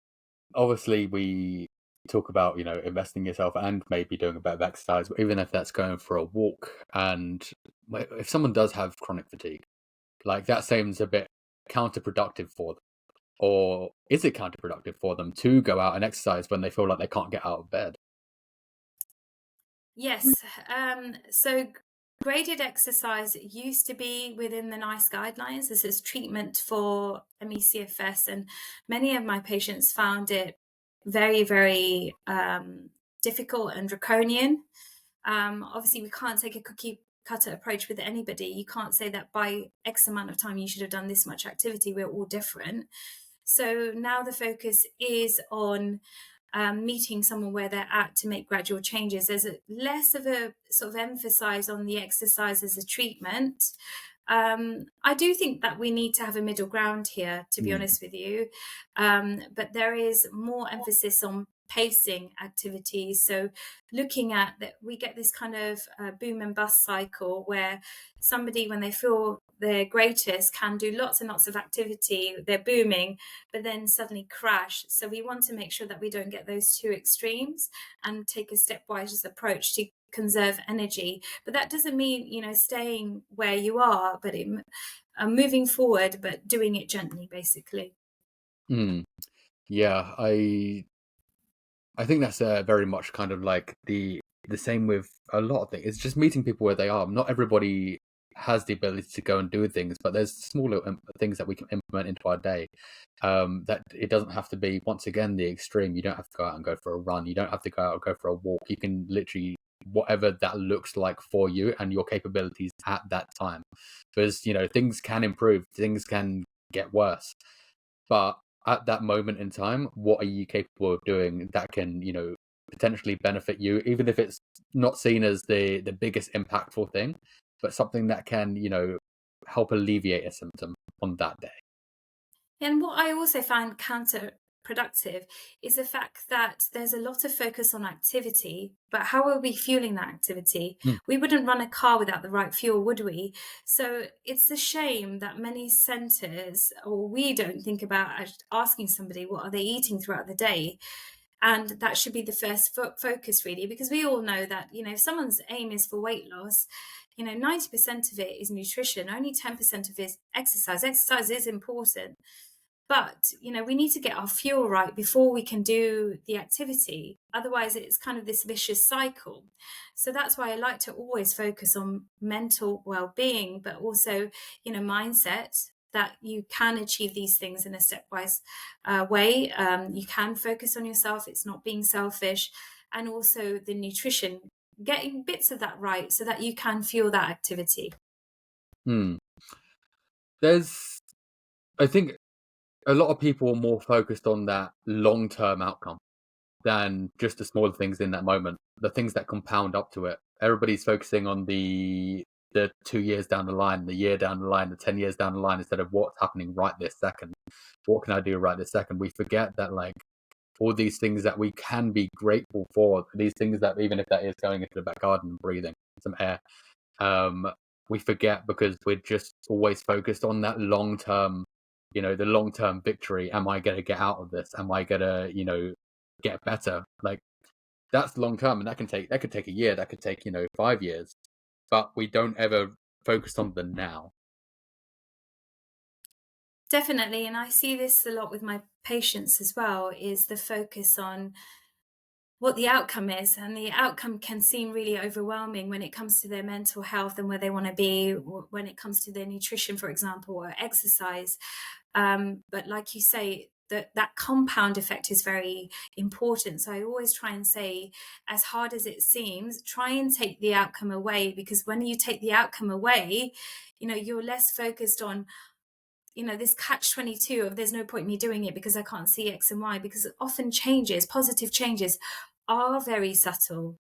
obviously we talk about investing in yourself and maybe doing a bit of exercise, even if that's going for a walk, and if someone does have chronic fatigue, like that seems a bit counterproductive for them. Or is it counterproductive for them to go out and exercise when they feel like they can't get out of bed? Yes. So graded exercise used to be within the NICE guidelines. This is treatment for ME/CFS, and many of my patients found it very, very difficult and draconian. Obviously, we can't take a cookie cutter approach with anybody. You can't say that by X amount of time you should have done this much activity. We're all different. So now the focus is on meeting someone where they're at to make gradual changes. There's less of a sort of emphasis on the exercise as a treatment. I do think that we need to have a middle ground here, to be honest with you. But there is more emphasis on pacing activities. So looking at that, we get this kind of boom and bust cycle where somebody, when they feel their greatest, can do lots and lots of activity, they're booming, but then suddenly crash. So we want to make sure that we don't get those two extremes and take a stepwise approach to conserve energy. But that doesn't mean staying where you are, but moving forward, but doing it gently, basically. Yeah, I think that's very much kind of like the same with a lot of things. It's just meeting people where they are. Not everybody has the ability to go and do things, but there's small little things that we can implement into our day. That it doesn't have to be, once again, the extreme. You don't have to go out and go for a run. You don't have to go out and go for a walk. You can literally, whatever that looks like for you and your capabilities at that time. Because things can improve, things can get worse, but at that moment in time, what are you capable of doing that can potentially benefit you, even if it's not seen as the biggest impactful thing, but something that can help alleviate a symptom on that day. And what I also find counterproductive is the fact that there's a lot of focus on activity, but how are we fueling that activity? We wouldn't run a car without the right fuel, would we? So it's a shame that many centres, or we don't think about asking somebody what are they eating throughout the day. And that should be the first focus, really, because we all know that if someone's aim is for weight loss, 90% of it is nutrition, only 10% of it is exercise. Exercise is important, but we need to get our fuel right before we can do the activity. Otherwise, it's kind of this vicious cycle. So that's why I like to always focus on mental well-being, but also mindset, that you can achieve these things in a stepwise way. You can focus on yourself, it's not being selfish. And also the nutrition, getting bits of that right so that you can fuel that activity. I think a lot of people are more focused on that long-term outcome than just the smaller things in that moment, the things that compound up to it. Everybody's focusing on the 2 years down the line, the year down the line, the 10 years down the line, instead of what's happening right this second. What can I do right this second? We forget that, like, all these things that we can be grateful for, these things that, even if that is going into the back garden and breathing some air, we forget because we're just always focused on that long term, the long term victory. Am I going to get out of this? Am I going to, get better? Like, that's long term, and that could take a year, that could take 5 years, but we don't ever focus on the now. Definitely, and I see this a lot with my patients as well, is the focus on what the outcome is, and the outcome can seem really overwhelming when it comes to their mental health and where they want to be, when it comes to their nutrition, for example, or exercise. But like you say, that compound effect is very important. So I always try and say, as hard as it seems, try and take the outcome away, because when you take the outcome away, you're less focused on this catch-22 of there's no point me doing it because I can't see X and Y, because often positive changes are very subtle.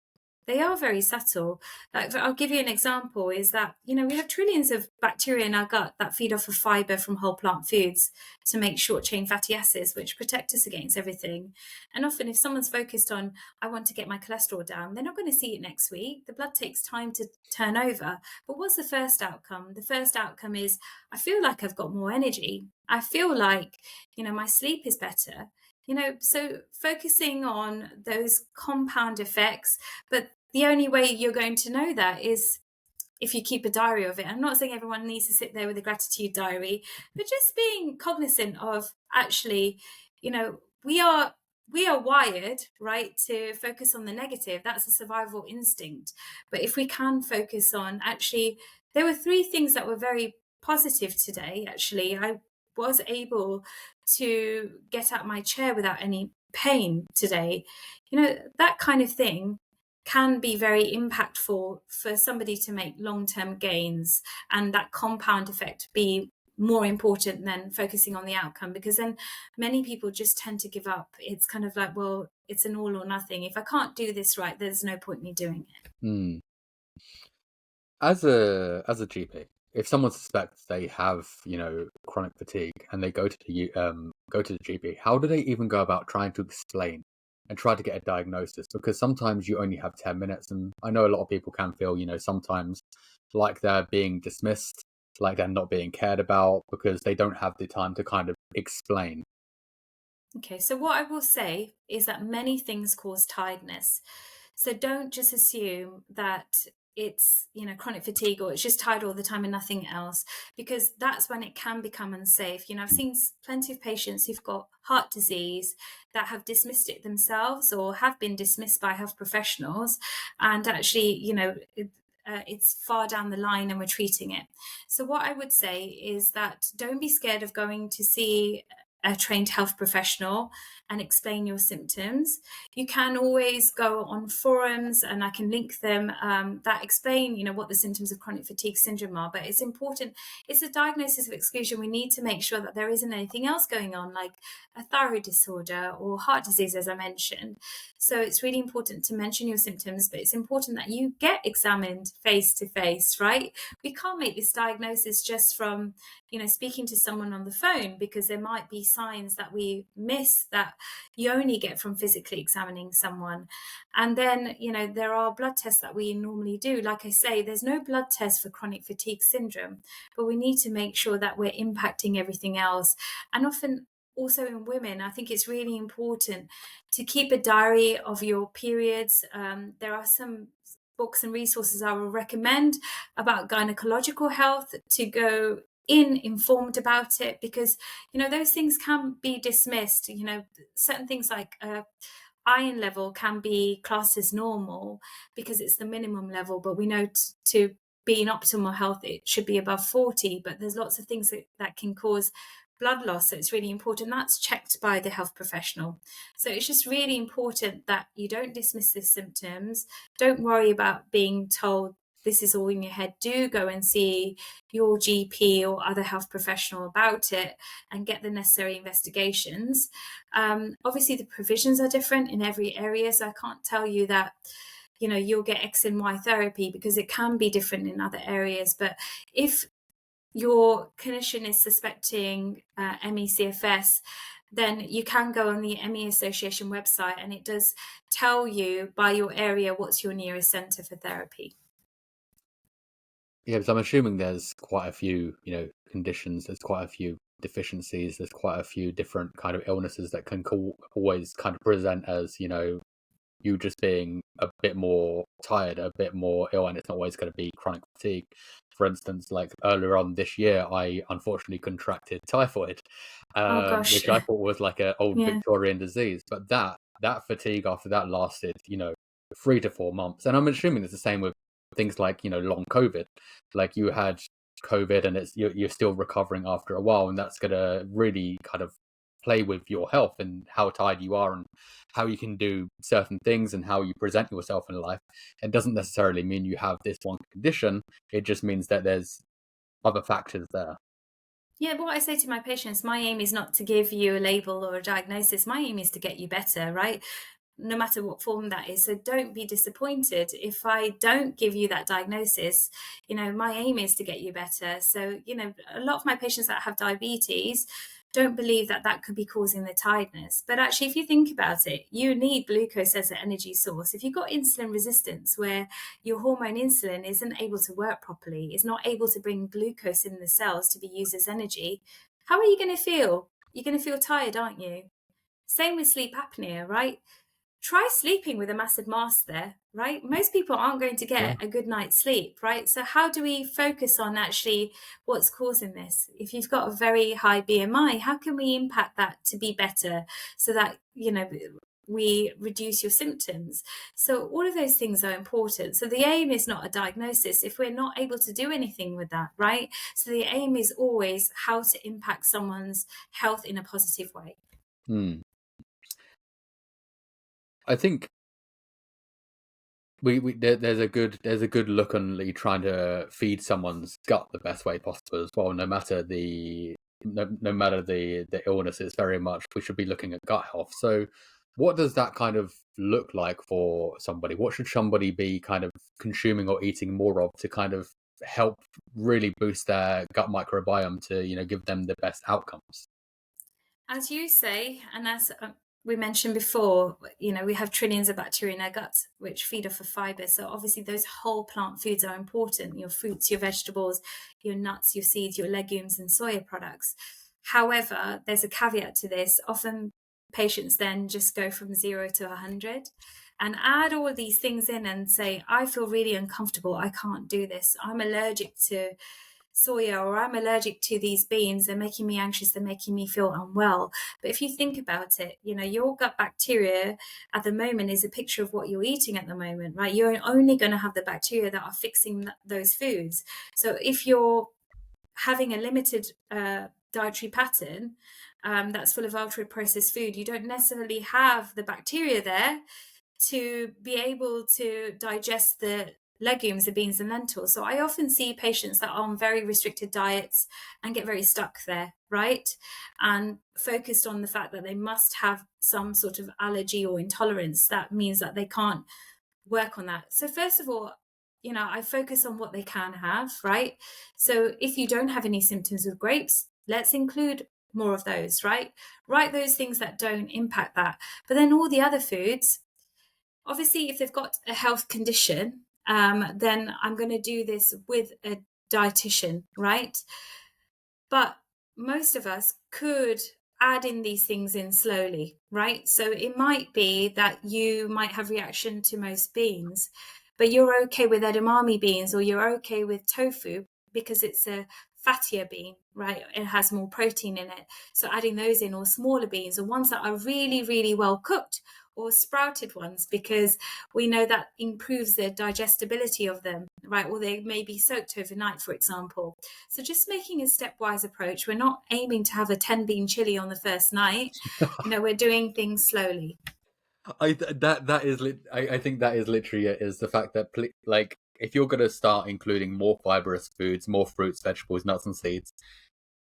They are very subtle. Like, I'll give you an example, is that, we have trillions of bacteria in our gut that feed off of fiber from whole plant foods to make short chain fatty acids, which protect us against everything. And often if someone's focused on, I want to get my cholesterol down, they're not going to see it next week. The blood takes time to turn over. But what's the first outcome? The first outcome is, I feel like I've got more energy. I feel like, my sleep is better. So focusing on those compound effects, but the only way you're going to know that is if you keep a diary of it. I'm not saying everyone needs to sit there with a gratitude diary, but just being cognizant of, actually, we are wired, right, to focus on the negative. That's a survival instinct. But if we can focus on, actually, there were 3 things that were very positive today. Actually, I was able to get out my chair without any pain today. That kind of thing can be very impactful for somebody to make long-term gains, and that compound effect be more important than focusing on the outcome, because then many people just tend to give up. It's kind of like, well, it's an all or nothing. If I can't do this right, there's no point me doing it. As a GP, if someone suspects they have, chronic fatigue, and they go to the GP, how do they even go about trying to explain and try to get a diagnosis? Because sometimes you only have 10 minutes, and I know a lot of people can feel, sometimes like they're being dismissed, like they're not being cared about, because they don't have the time to kind of explain. Okay, so what I will say is that many things cause tiredness. So don't just assume that it's, chronic fatigue, or it's just tired all the time and nothing else, because that's when it can become unsafe. I've seen plenty of patients who've got heart disease that have dismissed it themselves, or have been dismissed by health professionals, and actually, it's far down the line and we're treating it. So what I would say is that don't be scared of going to see a trained health professional and explain your symptoms. You can always go on forums, and I can link them, that explain, what the symptoms of chronic fatigue syndrome are. But it's important, it's a diagnosis of exclusion. We need to make sure that there isn't anything else going on, like a thyroid disorder or heart disease, as I mentioned. So it's really important to mention your symptoms, but it's important that you get examined face to face, right? We can't make this diagnosis just from, speaking to someone on the phone, because there might be signs that we miss that you only get from physically examining someone. And then, there are blood tests that we normally do. Like I say, there's no blood test for chronic fatigue syndrome, but we need to make sure that we're impacting everything else. And often, also in women, I think it's really important to keep a diary of your periods. There are some books and resources I will recommend about gynecological health to go in informed about it, because those things can be dismissed. Certain things like iron level can be classed as normal because it's the minimum level, but we know to be in optimal health it should be above 40. But there's lots of things that can cause blood loss, so it's really important that's checked by the health professional. So it's just really important that you don't dismiss the symptoms. Don't worry about being told this is all in your head. Do go and see your GP or other health professional about it and get the necessary investigations. Obviously, the provisions are different in every area, so I can't tell you that you'll get X and Y therapy, because it can be different in other areas. But if your clinician is suspecting ME/CFS, then you can go on the ME Association website, and it does tell you by your area what's your nearest centre for therapy. Yeah, because I'm assuming there's quite a few, conditions, there's quite a few deficiencies, there's quite a few different kind of illnesses that can always kind of present as, you just being a bit more tired, a bit more ill, and it's not always going to be chronic fatigue. For instance, like earlier on this year, I unfortunately contracted typhoid, Oh gosh. which I thought was like an old Yeah. Victorian disease. But that fatigue after that lasted, 3 to 4 months. And I'm assuming it's the same with things like, long COVID. Like you had COVID and you're still recovering after a while, and that's going to really kind of play with your health and how tired you are and how you can do certain things and how you present yourself in life. It doesn't necessarily mean you have this one condition. It just means that there's other factors there. Yeah, but what I say to my patients, my aim is not to give you a label or a diagnosis. My aim is to get you better, right? No matter what form that is. So don't be disappointed if I don't give you that diagnosis. My aim is to get you better. So, a lot of my patients that have diabetes don't believe that that could be causing the tiredness. But actually, if you think about it, you need glucose as an energy source. If you've got insulin resistance, where your hormone insulin isn't able to work properly, is not able to bring glucose in the cells to be used as energy, how are you going to feel? You're going to feel tired, aren't you? Same with sleep apnea, right? Try sleeping with a massive mask there, right? Most people aren't going to Yeah. get a good night's sleep, right? So how do we focus on actually what's causing this? If you've got a very high BMI, how can we impact that to be better so that, we reduce your symptoms? So all of those things are important. So the aim is not a diagnosis if we're not able to do anything with that, right? So the aim is always how to impact someone's health in a positive way. I think there's a good look on you trying to feed someone's gut the best way possible as well. No matter the illness, it's very much we should be looking at gut health. So, what does that kind of look like for somebody? What should somebody be kind of consuming or eating more of to kind of help really boost their gut microbiome to give them the best outcomes? As you say, and as we mentioned before, we have trillions of bacteria in our guts which feed off of fiber. So obviously those whole plant foods are important, your fruits, your vegetables, your nuts, your seeds, your legumes and soya products. However, there's a caveat to this. Often patients then just go from 0 to 100 and add all of these things in and say, I feel really uncomfortable. I can't do this. I'm allergic to soya, or I'm allergic to these beans. They're making me anxious. They're making me feel unwell. But if you think about it, your gut bacteria at the moment is a picture of what you're eating at the moment, right? You're only going to have the bacteria that are fixing those foods. So if you're having a limited dietary pattern that's full of ultra processed food, you don't necessarily have the bacteria there to be able to digest the legumes, the beans and lentils. So I often see patients that are on very restricted diets and get very stuck there, right? And focused on the fact that they must have some sort of allergy or intolerance. That means that they can't work on that. So first of all, I focus on what they can have, right? So if you don't have any symptoms with grapes, let's include more of those, right? Write those things that don't impact that. But then all the other foods, obviously, if they've got a health condition, then I'm going to do this with a dietitian, right? But most of us could add in these things in slowly, right? So it might be that you might have reaction to most beans, but you're okay with edamame beans, or you're okay with tofu because it's a fattier bean, right? It has more protein in it. So adding those in, or smaller beans, or ones that are really, really well cooked, or sprouted ones, because we know that improves the digestibility of them, right? Or they may be soaked overnight, for example. So just making a stepwise approach. We're not aiming to have a 10 bean chili on the first night. We're doing things slowly. I think that is literally it. Is the fact that like if you're gonna start including more fibrous foods, more fruits, vegetables, nuts, and seeds,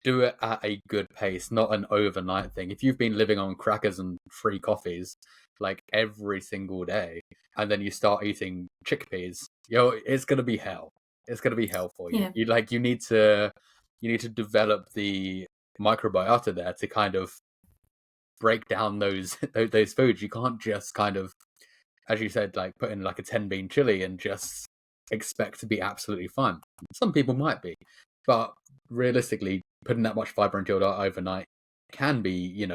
do it at a good pace, not an overnight thing. If you've been living on crackers and free coffees like every single day, and then you start eating chickpeas, it's gonna be hell. It's gonna be hell for you. Yeah. You need to develop the microbiota there to kind of break down those those foods. You can't just kind of, as you said, like put in like a 10 bean chili and just expect to be absolutely fine. Some people might be, but realistically, putting that much fiber into your diet overnight can be,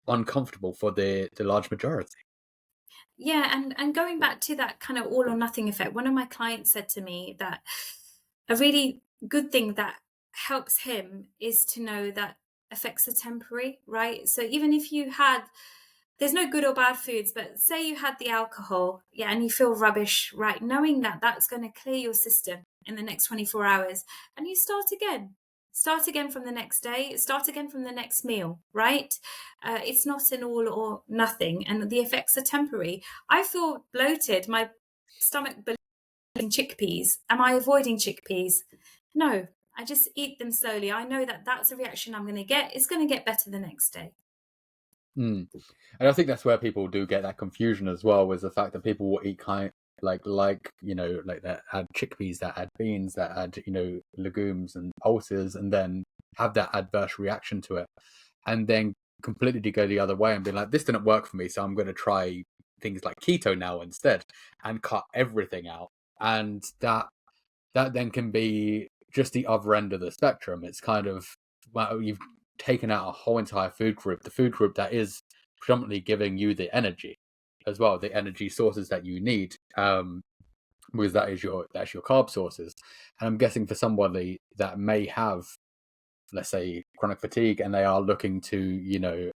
uncomfortable for the large majority. Yeah, and going back to that kind of all or nothing effect, one of my clients said to me that a really good thing that helps him is to know that effects are temporary, right? So even if you had, there's no good or bad foods, but say you had the alcohol, yeah, and you feel rubbish, right? Knowing that that's going to clear your system in the next 24 hours, and you start again. Start again from the next day, start again from the next meal, right? It's not an all or nothing, and the effects are temporary. I feel bloated, my stomach bloating chickpeas. Am I avoiding chickpeas? No, I just eat them slowly. I know that that's a reaction I'm going to get. It's going to get better the next day. Mm. And I think that's where people do get that confusion as well, was the fact that people will eat like that add chickpeas, that add beans, that add legumes and pulses, and then have that adverse reaction to it, and then completely go the other way and be like, this didn't work for me, so I'm going to try things like keto now instead, and cut everything out. And that then can be just the other end of the spectrum. It's kind of, well, you've taken out a whole entire food group, the food group that is predominantly giving you the energy as well, the energy sources that you need, because that's your carb sources. And I'm guessing for somebody that may have, let's say, chronic fatigue, and they are looking to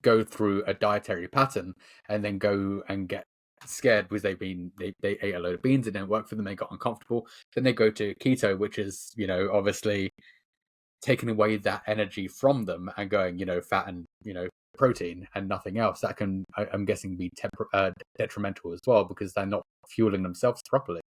go through a dietary pattern and then go and get scared because they ate a load of beans, it didn't work for them, they got uncomfortable, then they go to keto, which is obviously taking away that energy from them and going fat and protein and nothing else. That can, I'm guessing, be detrimental as well, because they're not fueling themselves properly.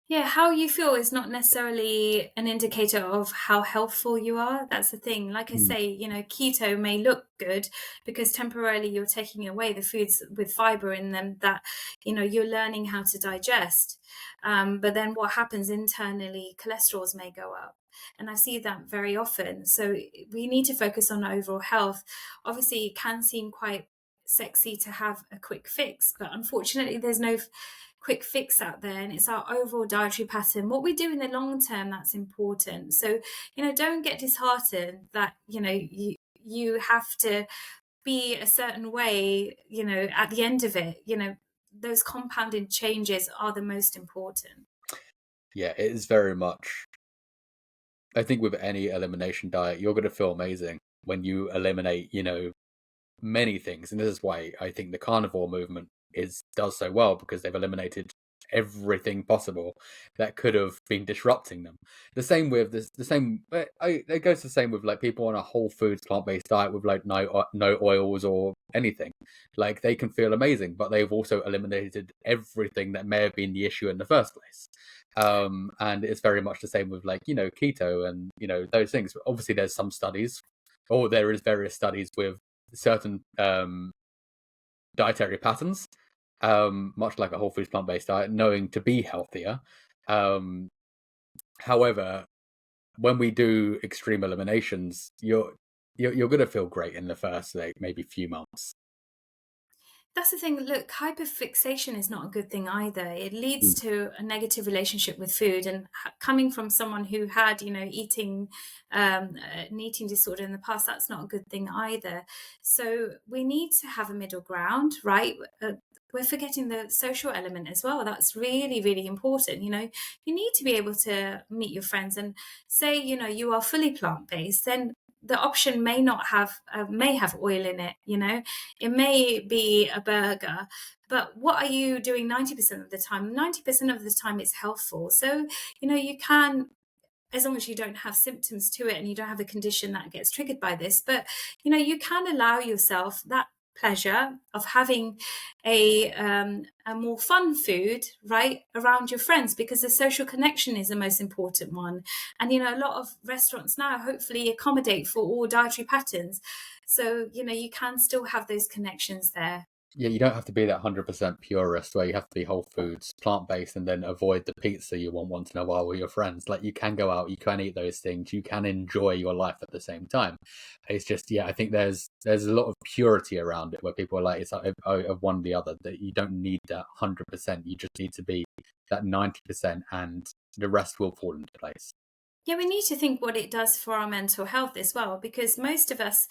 Yeah, how you feel is not necessarily an indicator of how healthful you are. That's the thing. Like I say, keto may look good because temporarily you're taking away the foods with fiber in them that, you're learning how to digest. But then what happens internally, cholesterols may go up. And I see that very often. So we need to focus on overall health. Obviously, it can seem quite sexy to have a quick fix, but unfortunately, there's no quick fix out there, and it's our overall dietary pattern, what we do in the long term, that's important. So don't get disheartened that you have to be a certain way at the end of it. Those compounded changes are the most important. Yeah, it is very much, I think with any elimination diet, you're going to feel amazing when you eliminate many things. And this is why I think the carnivore movement does so well, because they've eliminated everything possible that could have been disrupting them. The same with this. It goes the same with like people on a whole foods plant-based diet with like no oils or anything. Like they can feel amazing, but they've also eliminated everything that may have been the issue in the first place. And it's very much the same with like keto and those things. Obviously, there's some studies, or there is various studies with certain dietary patterns, much like a whole foods plant-based diet, knowing to be healthier. However, when we do extreme eliminations, you're going to feel great in the first maybe few months. That's the thing. Look, hyperfixation is not a good thing either. It leads to a negative relationship with food. And coming from someone who had, eating an eating disorder in the past, that's not a good thing either. So we need to have a middle ground, right? we're forgetting the social element as well. That's really, really important. You need to be able to meet your friends and say, you are fully plant-based, then the option may have oil in it. It may be a burger, but what are you doing 90% of the time? 90% of the time it's healthful. So, you can, as long as you don't have symptoms to it and you don't have a condition that gets triggered by this, but you can allow yourself that pleasure of having a more fun food right around your friends, because the social connection is the most important one. And a lot of restaurants now hopefully accommodate for all dietary patterns, so you can still have those connections there. Yeah, you don't have to be that 100% purist where you have to be whole foods, plant based, and then avoid the pizza you want once in a while with your friends. Like, you can go out, you can eat those things, you can enjoy your life at the same time. It's just, yeah, I think there's a lot of purity around it where people are like, it's like of one or the other, that you don't need that 100%. You just need to be that 90%, and the rest will fall into place. Yeah, we need to think what it does for our mental health as well, because most of us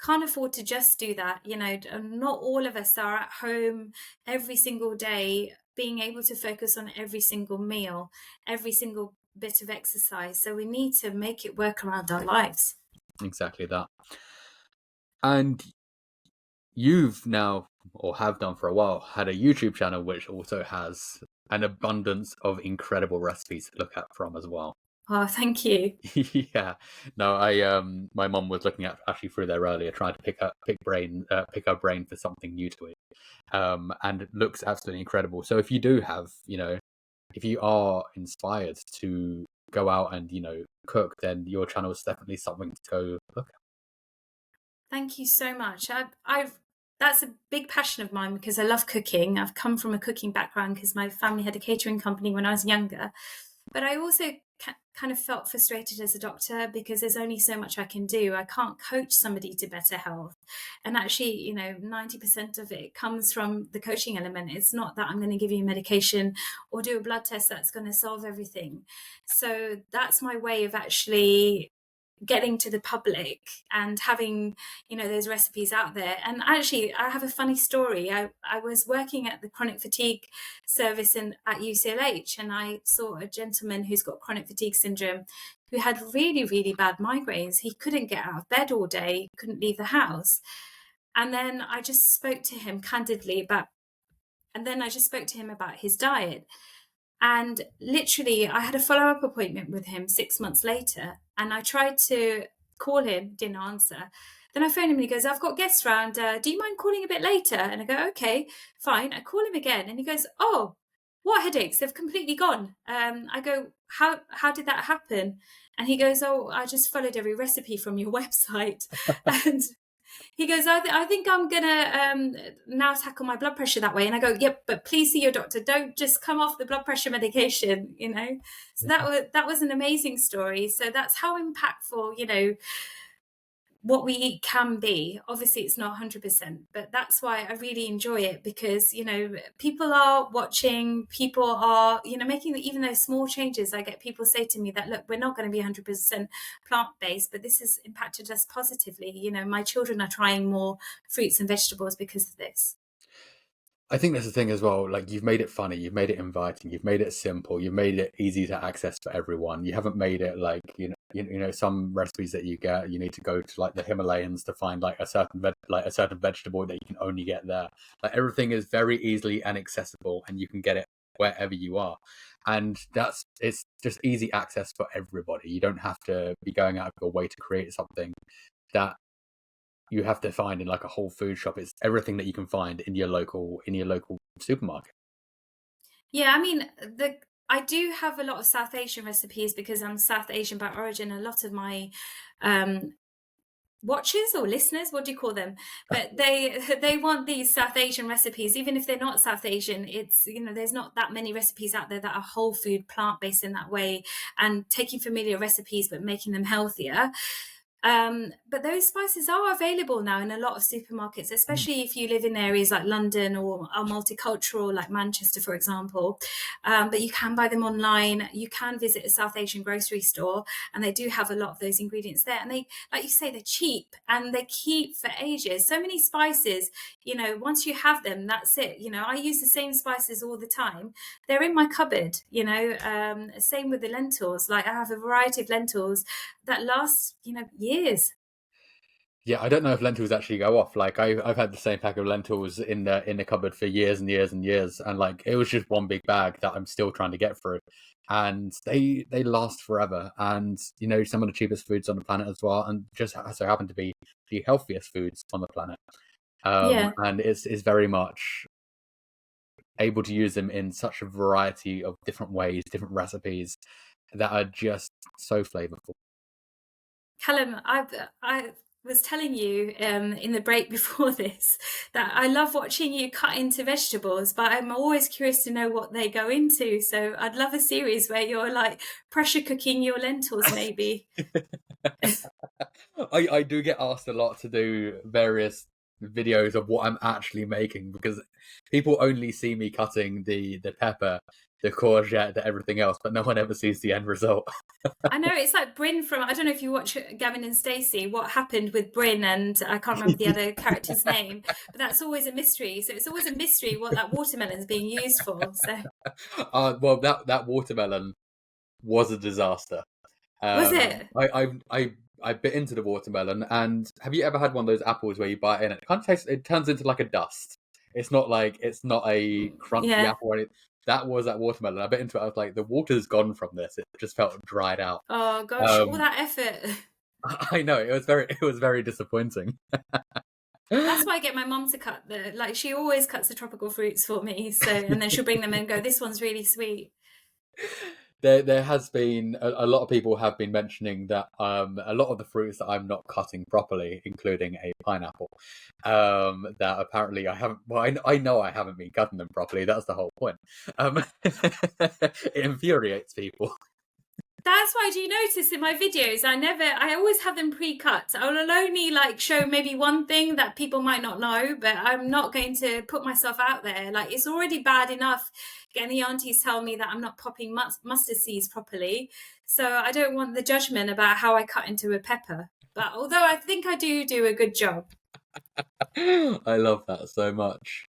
can't afford to just do that. Not all of us are at home every single day being able to focus on every single meal, every single bit of exercise. So we need to make it work around our lives. Exactly that. And you've now, or have done for a while, had a YouTube channel which also has an abundance of incredible recipes to look at from as well. Oh, thank you. Yeah, no, my mum was looking at actually through there earlier, trying to pick her brain for something new to eat, and it looks absolutely incredible. So if you do have, if you are inspired to go out and cook, then your channel is definitely something to go look at. Thank you so much. I've That's a big passion of mine because I love cooking. I've come from a cooking background because my family had a catering company when I was younger. But I also kind of felt frustrated as a doctor because there's only so much I can do. I can't coach somebody to better health. And actually, 90% of it comes from the coaching element. It's not that I'm going to give you medication or do a blood test that's going to solve everything. So that's my way of actually getting to the public and having those recipes out there. And actually, I have a funny story. I was working at the chronic fatigue service at UCLH, and I saw a gentleman who's got chronic fatigue syndrome who had really, really bad migraines. He couldn't get out of bed all day, couldn't leave the house. And then I just spoke to him candidly about his diet. And literally, I had a follow-up appointment with him 6 months later, and I tried to call him, didn't answer. Then I phoned him and he goes, I've got guests round. Do you mind calling a bit later? And I go, okay, fine. I call him again and he goes, oh, what headaches? They've completely gone. I go, how did that happen? And he goes, oh, I just followed every recipe from your website. And he goes, I think I'm going to now tackle my blood pressure that way. And I go, yep, but please see your doctor. Don't just come off the blood pressure medication, So that was an amazing story. So that's how impactful, what we eat can be. Obviously, it's not 100%, but that's why I really enjoy it because, people are watching, people are, making even those small changes. I get people say to me that, look, we're not going to be 100% plant-based, but this has impacted us positively. My children are trying more fruits and vegetables because of this. I think that's the thing as well. Like, you've made it funny, you've made it inviting, you've made it simple, you've made it easy to access for everyone. You haven't made it like some recipes that you get, you need to go to like the Himalayas to find like a certain vegetable that you can only get there. Like, everything is very easily and accessible, and you can get it wherever you are. And it's just easy access for everybody. You don't have to be going out of your way to create something that you have to find in like a whole food shop. It's everything that you can find in your local supermarket. Yeah, I mean, I do have a lot of South Asian recipes because I'm South Asian by origin. A lot of my watchers or listeners, what do you call them? But they want these South Asian recipes, even if they're not South Asian. It's there's not that many recipes out there that are whole food, plant based in that way, and taking familiar recipes but making them healthier. But those spices are available now in a lot of supermarkets, especially if you live in areas like London or are multicultural, like Manchester, for example. But you can buy them online. You can visit a South Asian grocery store, and they do have a lot of those ingredients there. And they, like you say, they're cheap and they keep for ages. So many spices, once you have them, that's it. I use the same spices all the time. They're in my cupboard, same with the lentils. Like I have a variety of lentils that lasts, years. Yeah, I don't know if lentils actually go off. Like I've had the same pack of lentils in the cupboard for years and years and years, and like it was just one big bag that I'm still trying to get through, and they last forever. And some of the cheapest foods on the planet as well, and just so happen to be the healthiest foods on the planet. Yeah. And it's very much able to use them in such a variety of different ways, different recipes that are just so flavorful. Callum, I was telling you in the break before this that I love watching you cut into vegetables, but I'm always curious to know what they go into. So I'd love a series where you're like pressure cooking your lentils, maybe. I do get asked a lot to do various videos of what I'm actually making because people only see me cutting the pepper, the courgette, the everything else, but no one ever sees the end result. I know it's like Bryn from, I don't know if you watch Gavin and Stacey, what happened with Bryn, and I can't remember the other character's name, but that's always a mystery. So it's always a mystery what that watermelon's being used for. So Well, that watermelon was a disaster. was it? I bit into the watermelon, and have you ever had one of those apples where you bite in it? It kind of tastes. It turns into like a dust. It's not a crunchy Yeah. apple or anything. That was that watermelon. I bit into it. I was like, the water's gone from this. It just felt dried out. Oh gosh, all Um, that effort. I know it was very disappointing. That's why I get my mum to cut she always cuts the tropical fruits for me. So, and then she'll bring them in and go, this one's really sweet. There has been a lot of people have been mentioning that a lot of the fruits that I'm not cutting properly, including a pineapple, that apparently I haven't. Well, I know I haven't been cutting them properly. That's the whole point. It infuriates people. That's why, do you notice in my videos, I always have them pre-cut. I will only show maybe one thing that people might not know, but I'm not going to put myself out there. Like, it's already bad enough getting the aunties tell me that I'm not popping mustard seeds properly. So I don't want the judgment about how I cut into a pepper. But although I think I do a good job. I love that so much.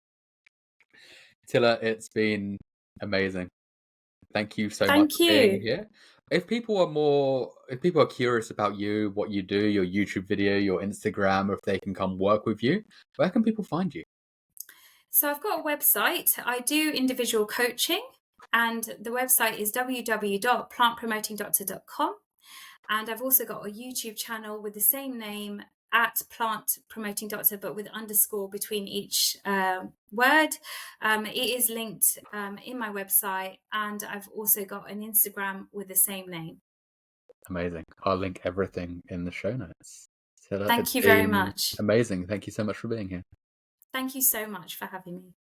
Tila, it's been amazing. Thank you so much Thank for being you. here. If people are curious about you, what you do, your YouTube video, your Instagram, or if they can come work with you, where can people find you? So I've got a website. I do individual coaching, and the website is www.plantpromotingdoctor.com. And I've also got a YouTube channel with the same name, at Plant Promoting Doctor, but with underscore between each word. It is linked in my website, and I've also got an Instagram with the same name. Amazing. I'll link everything in the show notes. So Thank you very much. Amazing. Thank you so much for being here. Thank you so much for having me.